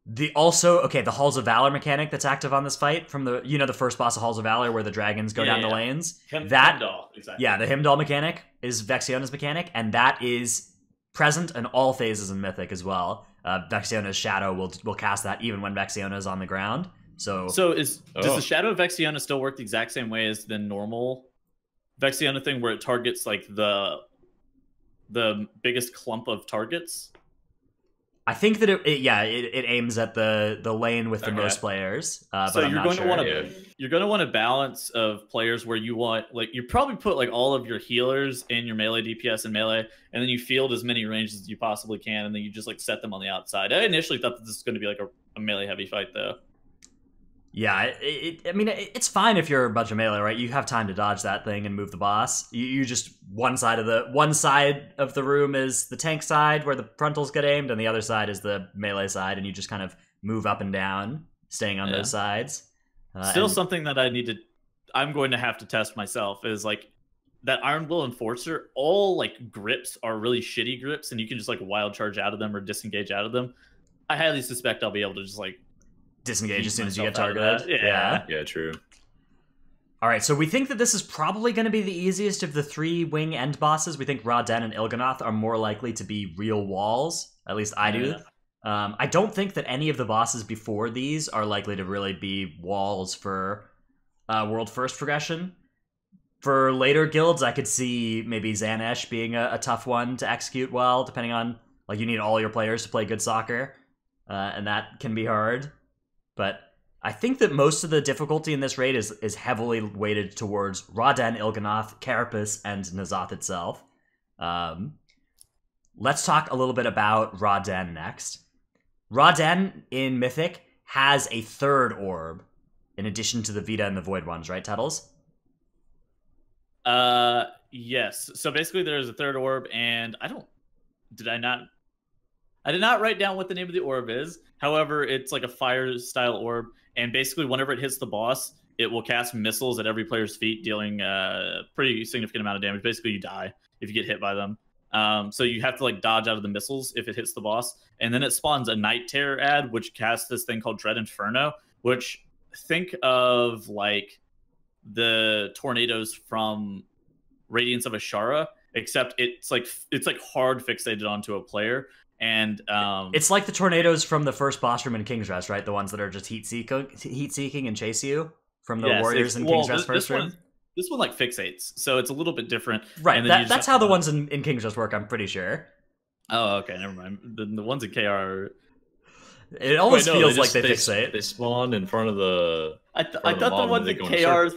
The Halls of Valor mechanic that's active on this fight from the first boss of Halls of Valor where the dragons go down the lanes. Heimdall, exactly. Yeah, the Heimdall mechanic is Vexiona's mechanic, and that is present in all phases in Mythic as well. Vexiona's shadow will cast that even when Vexiona is on the ground. Does the shadow of Vexiona still work the exact same way as the normal Vexiona thing, where it targets like the biggest clump of targets? I think that it aims at the lane with the most players. So but you're going to want a balance of players where you want, like, you probably put like all of your healers and your melee DPS in melee, and then you field as many ranges as you possibly can, and then you just like set them on the outside. I initially thought that this was going to be like a melee heavy fight though. Yeah, it's fine if you're a bunch of melee, right? You have time to dodge that thing and move the boss. You just one side of the room is the tank side where the frontals get aimed, and the other side is the melee side, and you just kind of move up and down, staying on those sides. Something that I'm going to have to test myself is like that Iron Will Enforcer. All like grips are really shitty grips, and you can just like wild charge out of them or disengage out of them. I highly suspect I'll be able to just like disengage as soon as you get targeted. Yeah, true. All right, so we think that this is probably going to be the easiest of the 3 wing end bosses. We think Ra-Den and Il'gynoth are more likely to be real walls. At least I do. I don't think that any of the bosses before these are likely to really be walls for World First progression. For later guilds, I could see maybe Xanesh being a tough one to execute well, depending on, like, you need all your players to play good soccer, and that can be hard. But I think that most of the difficulty in this raid is heavily weighted towards Ra-Den, Il'gynoth, Carapace, and N'Zoth itself. Let's talk a little bit about Ra-Den next. Ra-Den in Mythic has a 3rd orb, in addition to the Vita and the Void ones, right, Tettles? Yes. So basically there's a 3rd orb, and I did not write down what the name of the orb is. However, it's like a fire style orb, and basically whenever it hits the boss, it will cast missiles at every player's feet, dealing a pretty significant amount of damage. Basically, you die if you get hit by them. So you have to like dodge out of the missiles if it hits the boss, and then it spawns a Night Terror ad, which casts this thing called Dread Inferno, which think of like the tornadoes from Radiance of Ashara, except it's like hard fixated onto a player. And it's like the tornadoes from the first boss room in King's Rest, right? The ones that are just heat seeking and chase you from the warriors in King's Rest first room. This one like fixates, so it's a little bit different. Right, and that's how the ones in King's Rest work, I'm pretty sure. Oh, okay, never mind. The ones in KR... It almost feels like they fixate. They spawn in front of the... I thought the ones in KR...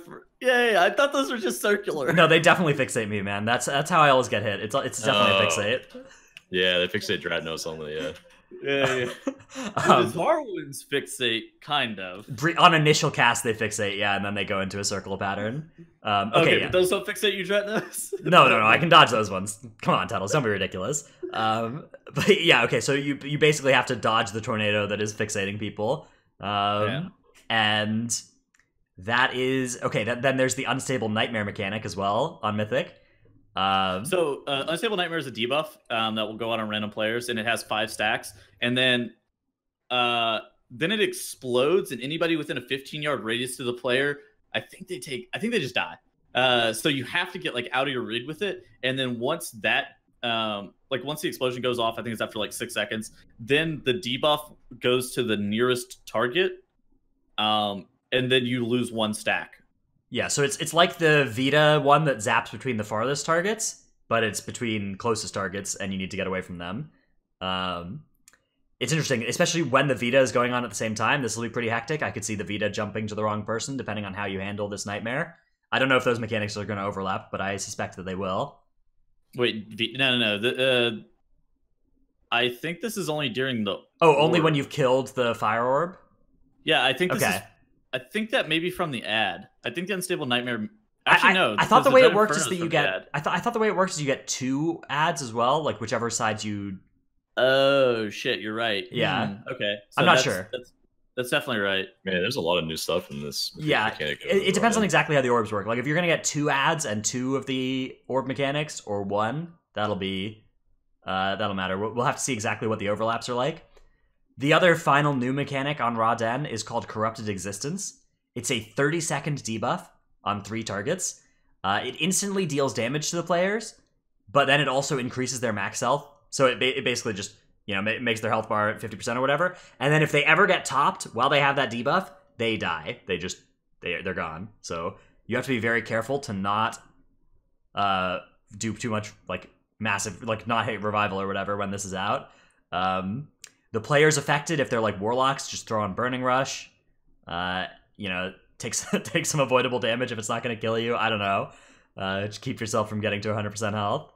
Yeah, I thought those were just circular. No, they definitely fixate me, man. That's how I always get hit. It's definitely a fixate. Yeah, they fixate Dratnos only, yeah. Yeah. The Harwins fixate, kind of. On initial cast, they fixate, yeah, and then they go into a circle pattern. Okay, but those don't fixate you, Dratnos? No, I can dodge those ones. Come on, Tettles, don't be ridiculous. But yeah, okay, so you basically have to dodge the tornado that is fixating people. And that is... Okay, then there's the Unstable Nightmare mechanic as well on Mythic. Unstable Nightmare is a debuff that will go out on random players, and it has 5 stacks, and then it explodes, and anybody within a 15-yard radius to the player, I think they just die. So you have to get like out of your rig with it, and then once that once the explosion goes off, I think it's after like 6 seconds, then the debuff goes to the nearest target, and then you lose 1 stack. Yeah, so it's like the Vita one that zaps between the farthest targets, but it's between closest targets, and you need to get away from them. It's interesting, especially when the Vita is going on at the same time. This will be pretty hectic. I could see the Vita jumping to the wrong person, depending on how you handle this nightmare. I don't know if those mechanics are going to overlap, but I suspect that they will. Wait, no. I think this is only during the... Oh, only when you've killed the fire orb? Yeah, I think this is... I think that may be from the ad. I think the Unstable Nightmare... Actually, no. I thought the way it works is that you get... I thought the way it works is you get 2 ads as well, like whichever sides you Oh shit, you're right. Yeah. Okay, so I'm not sure. That's definitely right. Man, there's a lot of new stuff in this. Yeah, mechanic it depends on exactly how the orbs work. Like if you're gonna get 2 ads and 2 of the orb mechanics, or 1, that'll matter. We'll have to see exactly what the overlaps are like. The other final new mechanic on Raw Den is called Corrupted Existence. It's a 30-second debuff on 3 targets. It instantly deals damage to the players, but then it also increases their max health. So it basically just makes their health bar at 50% or whatever. And then if they ever get topped while they have that debuff, they die. They're gone. So you have to be very careful to not do too much like massive, like not hit revival or whatever when this is out. The players affected, if they're like warlocks, just throw on Burning Rush. Take some avoidable damage if it's not going to kill you. I don't know. Just keep yourself from getting to 100% health.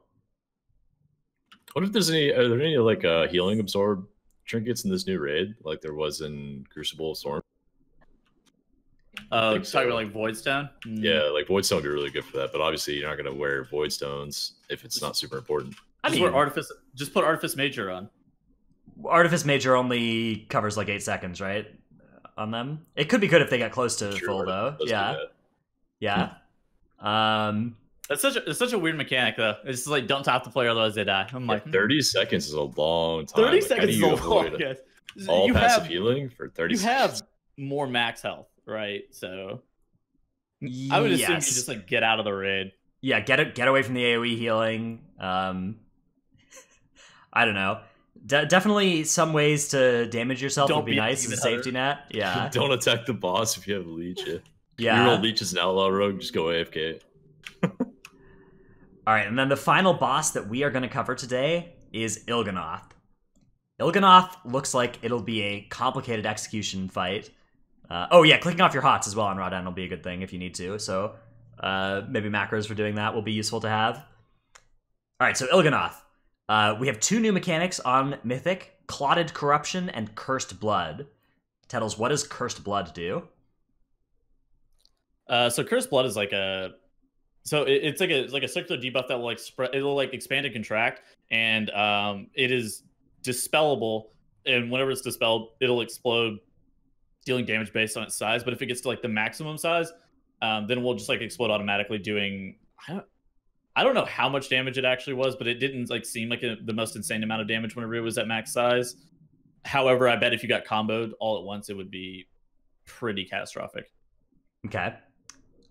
What if there's are there any like healing absorb trinkets in this new raid, like there was in Crucible Storm? Talking about like Voidstone? Yeah, like Voidstone would be really good for that, but obviously you're not going to wear Voidstones if it's not super important. Just put Artifice Major on. Artifice Major only covers like 8 seconds, right? On them. It could be good if they get close to full though. Yeah. Yeah. It's such a weird mechanic though. It's just like don't top the player, otherwise they die. I'm like 30 seconds is a long time. 30 seconds is a long time. All passive healing for 30 seconds. You have more max health, right? So I would assume you just like get out of the raid. Yeah, get away from the AoE healing. I don't know. Definitely some ways to damage yourself would be nice as a safety net. Yeah. Don't attack the boss if you have a leech. Yeah. You roll leech as an outlaw rogue, just go AFK. All right, and then the final boss that we are going to cover today is Il'gynoth. Il'gynoth looks like it'll be a complicated execution fight. Clicking off your HOTS as well on Raw Den will be a good thing if you need to. So maybe macros for doing that will be useful to have. All right, so Il'gynoth. We have 2 new mechanics on Mythic, Clotted Corruption and Cursed Blood. Tettles, what does Cursed Blood do? So Cursed Blood is like it's like a circular debuff that will like spread. It'll like expand and contract, and it is dispellable. And whenever it's dispelled, it'll explode, dealing damage based on its size. But if it gets to like the maximum size, then it will just like explode automatically, doing. I don't know how much damage it actually was, but it didn't like seem like the most insane amount of damage whenever it was at max size. However, I bet if you got comboed all at once, it would be pretty catastrophic. Okay.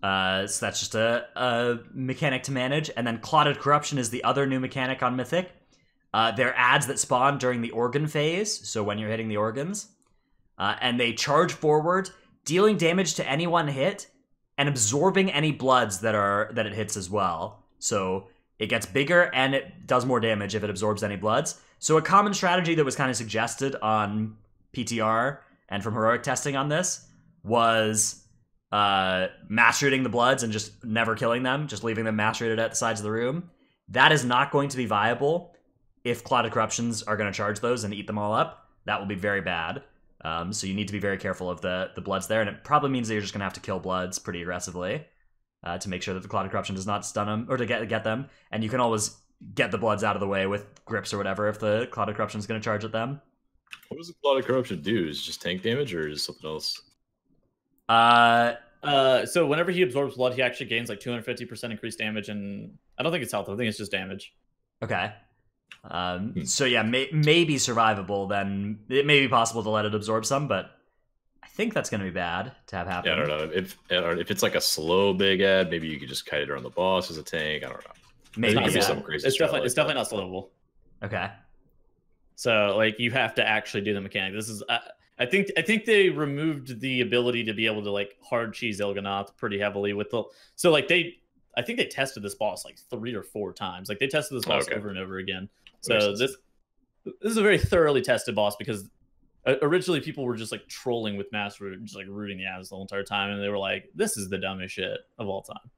So that's just a mechanic to manage. And then Clotted Corruption is the other new mechanic on Mythic. They're ads that spawn during the organ phase, so when you're hitting the organs. And they charge forward, dealing damage to any one hit, and absorbing any bloods that it hits as well. So it gets bigger and it does more damage if it absorbs any bloods. So a common strategy that was kind of suggested on PTR and from heroic testing on this was mass rooting the bloods and just never killing them, just leaving them mass rooted at the sides of the room. That is not going to be viable if Clotted Corruptions are going to charge those and eat them all up. That will be very bad. So you need to be very careful of the bloods there, and it probably means that you're just going to have to kill bloods pretty aggressively. To make sure that the Clotted Corruption does not stun them, or to get them. And you can always get the bloods out of the way with grips or whatever if the Clotted Corruption is going to charge at them. What does the Clotted Corruption do? Is it just tank damage or is it something else? So whenever he absorbs blood, he actually gains like 250% increased damage, and I don't think it's health. I think it's just damage. Okay. So yeah, may be survivable. Then it may be possible to let it absorb some, but I think that's going to be bad to have happen. Yeah, I don't know. If it's like a slow big ad, maybe you could just kite it around the boss as a tank. I don't know. Maybe it's something crazy. It's definitely not slowable. Okay. So like you have to actually do the mechanic. This is I think they removed the ability to be able to like hard cheese Il'gynoth pretty heavily with the I think they tested this boss like 3 or 4 times. Like they tested this boss over and over again. So this is a very thoroughly tested boss because originally people were just like trolling with mass root, just like rooting the ads the whole entire time, and they were like, "This is the dumbest shit of all time."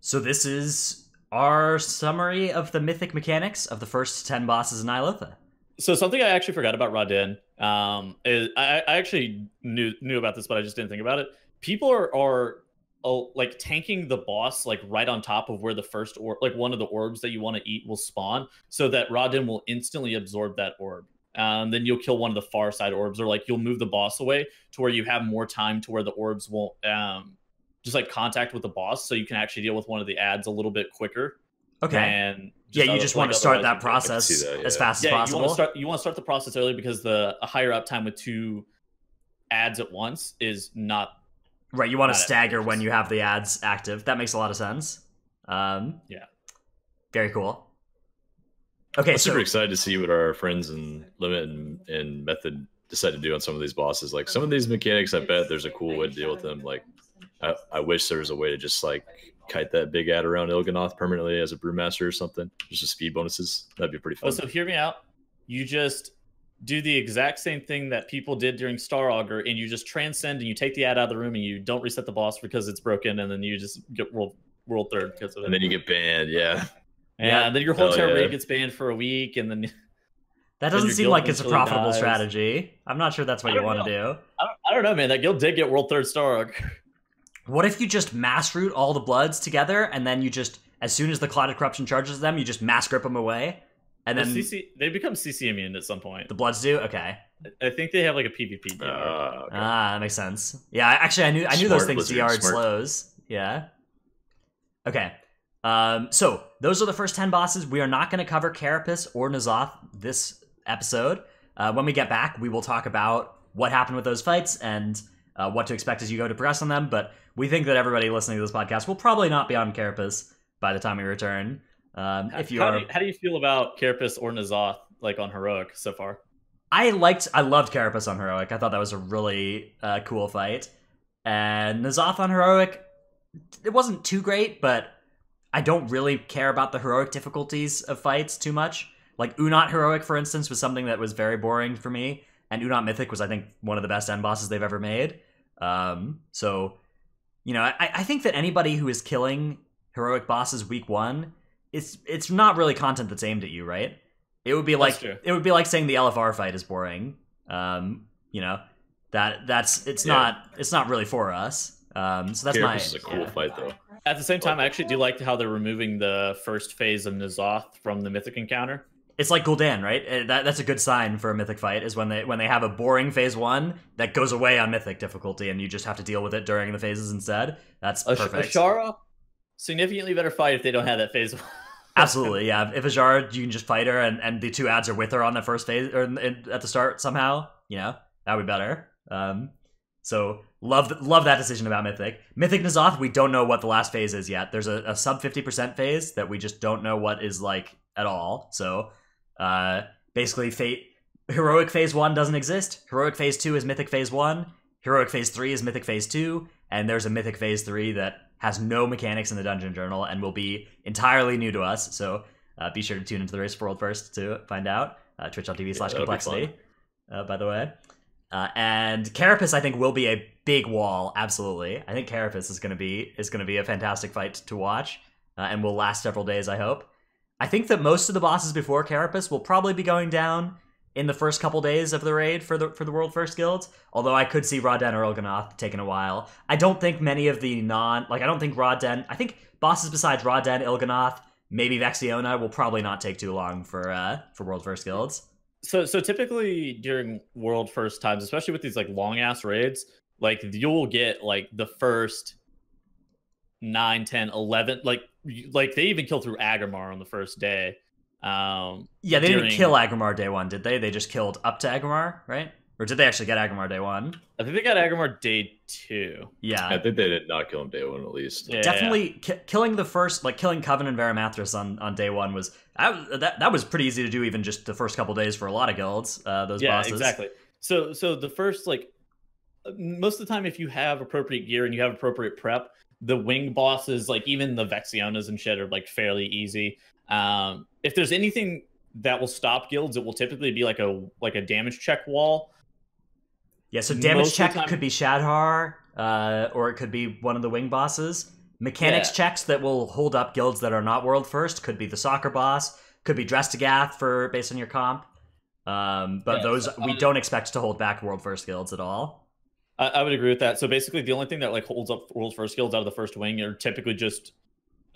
So this is our summary of the Mythic mechanics of the first 10 bosses in Ny'alotha. So something I actually forgot about Raw Den is I actually knew about this, but I just didn't think about it. People are like tanking the boss like right on top of where the first orb, like one of the orbs that you want to eat will spawn, so that Rodden will instantly absorb that orb. Then you'll kill one of the far side orbs, or like you'll move the boss away to where you have more time to where the orbs won't just like contact with the boss, so you can actually deal with one of the ads a little bit quicker. Okay. And you just want to start that process as fast as possible. You want to start the process early because a higher uptime with 2 ads at once is not right. You want to stagger when you have the ads active. That makes a lot of sense. Yeah. Very cool. Okay, I'm super excited to see what our friends in Limit and Method decide to do on some of these bosses. Like some of these mechanics, I bet there's a cool way to deal with them. Like I wish there was a way to just like kite that big ad around Il'gynoth permanently as a brewmaster or something, just with speed bonuses. That'd be pretty fun. Oh, so hear me out. You just do the exact same thing that people did during Star Augur, and you just transcend and you take the ad out of the room and you don't reset the boss because it's broken, and then you just get world third because of it. And then you get banned, yeah. And then your whole raid gets banned for a week, and then that doesn't seem like it's a profitable strategy. I'm not sure that's what you want to do. I don't know, man. That guild did get world third Star Augur. What if you just mass root all the bloods together, and then you just, as soon as the Clouded Corruption charges them, you just mass grip them away, and then they become CC immune at some point. The bloods do? Okay. I think they have like a PvP. Okay. That makes sense. Yeah, actually, I knew those things DR'd slows. Yeah. Okay. So those are the first 10 bosses. We are not going to cover Carapace or Ny'alotha this episode. When we get back, we will talk about what happened with those fights and what to expect as you go to progress on them. But we think that everybody listening to this podcast will probably not be on Carapace by the time we return. How do you feel about Carapace or Ny'alotha, like on Heroic so far? I loved Carapace on Heroic. I thought that was a really cool fight. And Ny'alotha on Heroic, it wasn't too great, but I don't really care about the heroic difficulties of fights too much. Like Unot Heroic, for instance, was something that was very boring for me, and Unot Mythic was, I think, one of the best end bosses they've ever made. So, you know, I think that anybody who is killing heroic bosses week 1, it's not really content that's aimed at you, right? It would be like saying the LFR fight is boring. You know, it's not really for us. So that's Carapace is a cool fight though. At the same time, I actually do like how they're removing the first phase of Ny'alotha from the Mythic encounter. It's like Gul'dan, right? That's a good sign for a Mythic fight, is when they have a boring phase 1 that goes away on Mythic difficulty, and you just have to deal with it during the phases instead. That's perfect. Ashara, significantly better fight if they don't have that phase 1. Absolutely, yeah. If Ashara, you can just fight her, and the 2 ads are with her on the first phase, or at the start somehow, you know, that would be better. So love that decision about Mythic. Mythic Ny'alotha, we don't know what the last phase is yet. There's a sub 50% phase that we just don't know what is like at all. So basically, Heroic Phase 1 doesn't exist. Heroic Phase 2 is Mythic Phase 1. Heroic Phase 3 is Mythic Phase 2. And there's a Mythic Phase 3 that has no mechanics in the Dungeon Journal and will be entirely new to us. So be sure to tune into the Race for World first to find out. Twitch.tv/complexity, by the way. And Carapace, I think, will be a big wall. Absolutely, I think Carapace is going to be a fantastic fight to watch, and will last several days. I hope. I think that most of the bosses before Carapace will probably be going down in the first couple days of the raid for the World First guilds. Although I could see Rodden or Il'gynoth taking a while. I don't think many of the I don't think Rodden. I think bosses besides Rodden, Il'gynoth, maybe Vexiona will probably not take too long for World First guilds. So typically during World First times, especially with these like long ass raids, like you'll get like the first 9, 10, 11, like they even kill through Agrimar on the first day. Yeah, they didn't kill Agrimar day 1, did they? They just killed up to Agrimar, right? Or did they actually get Agrimar day 1? I think they got Agrimar day 2. Yeah, I think they did not kill him day 1 at least. Yeah. Definitely killing the first, like killing Coven and Varamathras on day 1 was that was pretty easy to do, even just the first couple days for a lot of guilds. Those bosses. Yeah, exactly. So the first, like, most of the time, if you have appropriate gear and you have appropriate prep, the wing bosses, like even the Vexionas and shit, are like fairly easy. If there's anything that will stop guilds, it will typically be like a damage check wall. Yeah, so damage check could be Shadhar, or it could be one of the wing bosses. Mechanics checks that will hold up guilds that are not World First could be the soccer boss, could be Drestagath based on your comp. But those we don't expect to hold back World First guilds at all. I would agree with that. So basically, the only thing that like holds up world's first skills out of the first wing are typically just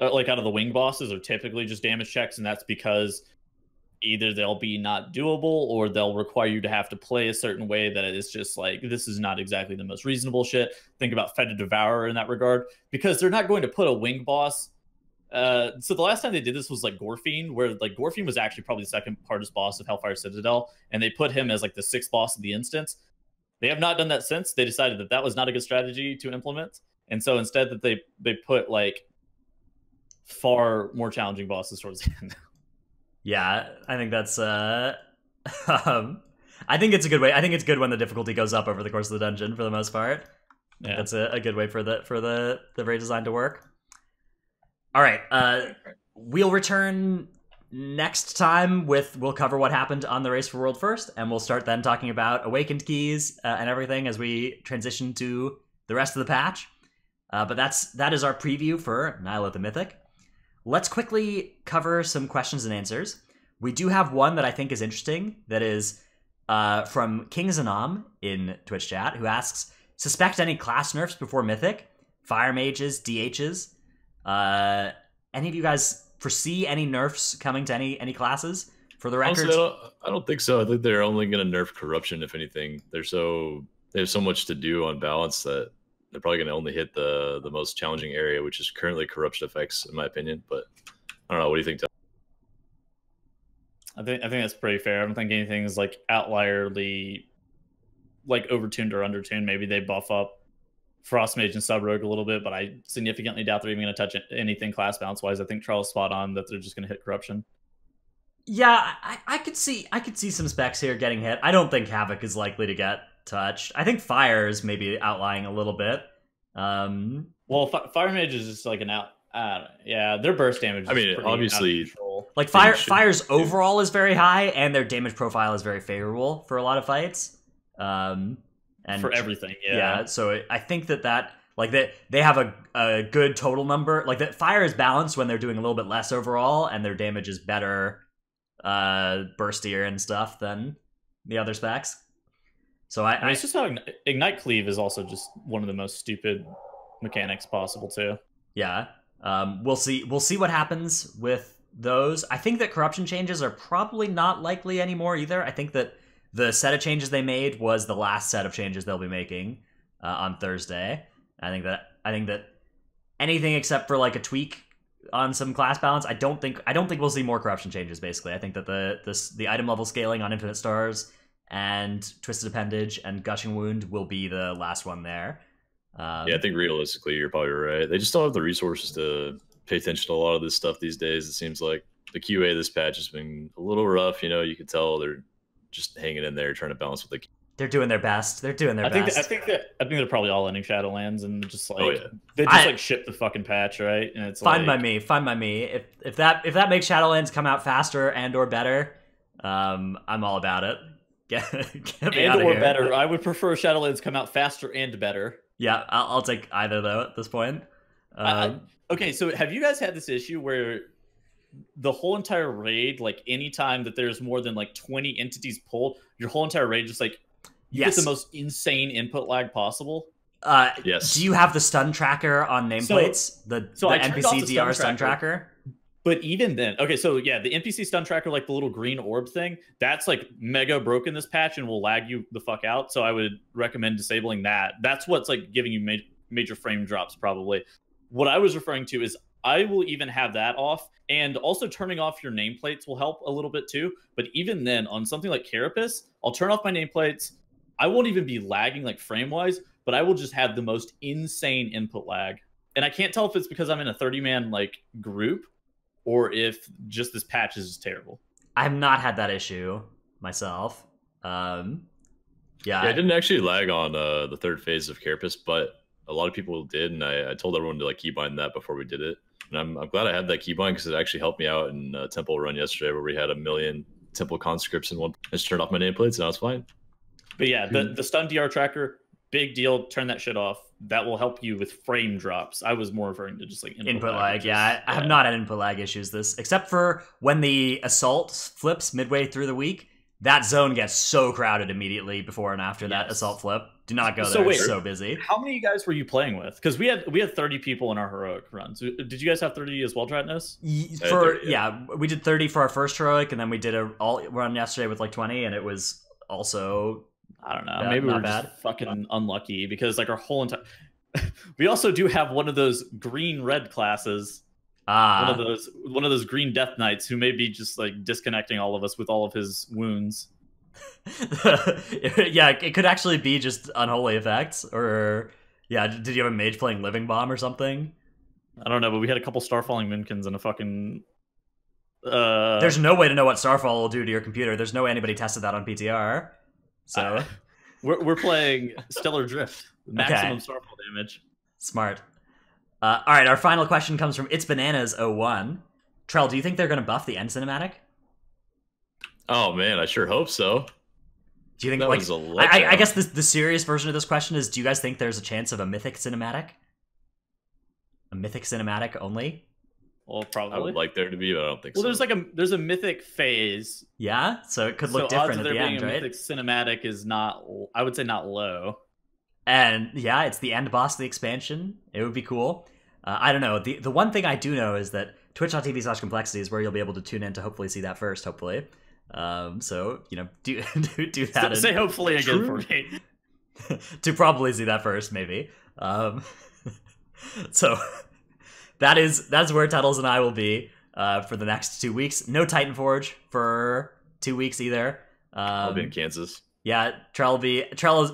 like out of the wing bosses are typically just damage checks, and that's because either they'll be not doable or they'll require you to have to play a certain way that it's just like this is not exactly the most reasonable shit. Think about Fed to Devourer in that regard, because they're not going to put a wing boss. So the last time they did this was like Gorfiend, where like Gorfiend was actually probably the second hardest boss of Hellfire Citadel, and they put him as like the sixth boss of the instance. They have not done that since. They decided that that was not a good strategy to implement, and so instead that they put like far more challenging bosses towards the end. Yeah, I think that's I think it's a good way. I think it's good when the difficulty goes up over the course of the dungeon for the most part. Yeah. That's a good way for the raid design to work. All right, we'll return next time we'll cover what happened on the race for world first, and we'll start then talking about awakened keys and everything as we transition to the rest of the patch. But that is our preview for Ny'alotha Mythic. Let's quickly cover some questions and answers. We do have one that I think is interesting, that is from King Zanam in Twitch chat, who asks, suspect any class nerfs before Mythic? Fire mages, DHs? Any of you guys foresee any nerfs coming to any classes? For the record, honestly, I don't think so. I think they're only going to nerf corruption, if anything. They have so much to do on balance that they're probably going to only hit the most challenging area, which is currently corruption effects, in my opinion. But I don't know. What do you think, Tom? I think that's pretty fair. I don't think anything's like outlierly like overtuned or undertuned. Maybe they buff up Frostmage and Subrogue a little bit, but I significantly doubt they're even going to touch anything class balance wise. I think Charles spot on that they're just going to hit corruption. Yeah, I could see some specs here getting hit. I don't think Havoc is likely to get touched. I think Fire is maybe outlying a little bit. Well, Fire Mage is just like an out. Yeah, their burst damage is pretty obviously, like Fire's overall is very high, and their damage profile is very favorable for a lot of fights. And for everything, yeah. Yeah, so I think that like they have a good total number. Like that Fire is balanced when they're doing a little bit less overall, and their damage is better, burstier and stuff than the other specs. So I mean, it's just how Ignite Cleave is also just one of the most stupid mechanics possible too. Yeah. We'll see what happens with those. I think that corruption changes are probably not likely anymore either. I think that the set of changes they made was the last set of changes they'll be making on Thursday. I think that anything except for like a tweak on some class balance, I don't think we'll see more corruption changes. Basically, I think that the item level scaling on Infinite Stars and Twisted Appendage and Gushing Wound will be the last one there. Yeah, I think realistically, you're probably right. They just don't have the resources to pay attention to a lot of this stuff these days. It seems like the QA of this patch has been a little rough. You know, you can tell they're just hanging in there trying to balance what they're doing their best. They're doing their best. I think they're probably all ending Shadowlands and just like they just like ship the fucking patch, right? And it's fine by me. Fine by me. If that makes Shadowlands come out faster and or better, I'm all about it. Get me out of here. Better. I would prefer Shadowlands come out faster and better. Yeah, I'll take either though at this point. Okay, so have you guys had this issue where the whole entire raid, like anytime that there's more than like 20 entities pulled, your whole entire raid just like you get the most insane input lag possible? Yes. Do you have the stun tracker on nameplates? The NPC DR stun tracker? But even then, okay, so yeah, the NPC stun tracker, like the little green orb thing, that's like mega broken this patch and will lag you the fuck out. So I would recommend disabling that. That's what's like giving you major frame drops probably. What I was referring to is I will even have that off, and also turning off your nameplates will help a little bit too. But even then, on something like Carapace, I'll turn off my nameplates. I won't even be lagging like frame-wise, but I will just have the most insane input lag. And I can't tell if it's because I'm in a 30-man like group or if just this patch is just terrible. I have not had that issue myself. Yeah, I didn't actually lag on the third phase of Carapace, but a lot of people did, and I told everyone to like keybind that before we did it. And I'm glad I had that keybind because it actually helped me out in Temple Run yesterday where we had 1 million Temple conscripts in one. I just turned off my nameplates and I was fine. But yeah, the stun DR tracker, big deal. Turn that shit off. That will help you with frame drops. I was more referring to just like input lag. Yeah, I have not had input lag issues except for when the assault flips midway through the week. that zone gets so crowded immediately before and after that Yes. assault flip. Do not go there. So wait. It's so busy. How many guys were you playing with? Because we had 30 people in our heroic runs. Did you guys have 30 as well, Dratnos? We did 30 for our first heroic, and then we did a all run yesterday with like 20, and it was also I don't know. Maybe we're just fucking unlucky because like our whole entire. We also do have one of those green-red classes. One of those green death knights who may be just like disconnecting all of us with all of his wounds. Yeah, it could actually be just unholy effects, or did you have a mage playing living bomb or something? I don't know, but we had a couple starfalling minkins and a fucking. There's no way to know what starfall will do to your computer. There's no way anybody tested that on PTR. So we're playing Stellar Drift, maximum starfall damage. Smart. All right, our final question comes from It's Bananas 01. Trell, do you think they're going to buff the end cinematic? Oh man, I sure hope so. Do you think that like was a I guess the serious version of this question is: do you guys think there's a chance of a mythic cinematic? A mythic cinematic only? Well, probably. I would like there to be, but I don't think so. Well, there's a mythic phase. Yeah, so it could look different at the end, right? Mythic cinematic is not. I would say not low. And yeah, it's the end boss of the expansion. It would be cool. I don't know. The one thing I do know is that twitch.tv/complexity is where you'll be able to tune in to hopefully see that first, hopefully. So, do that. Say hopefully again for me. To probably see that first, maybe. So that's where Tettles and I will be for the next 2 weeks. No Titanforge for 2 weeks either. I'll be in Kansas. Yeah, Tettles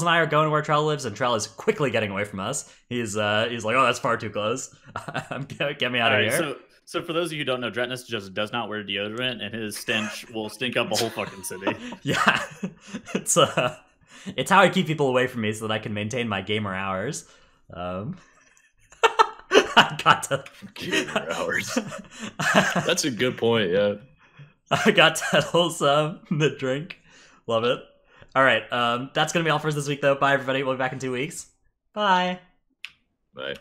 and I are going where Trell lives, and Trell is quickly getting away from us. He's like, oh, that's far too close. Get me out of here. So for those of you who don't know, Dratnos just does not wear deodorant, and his stench will stink up a whole fucking city. Yeah, it's how I keep people away from me so that I can maintain my gamer hours. I got to gamer hours. That's a good point. Yeah, I got Tettles the drink. Love it. All right, that's gonna be all for us this week, though. Bye, everybody. We'll be back in 2 weeks. Bye. Bye.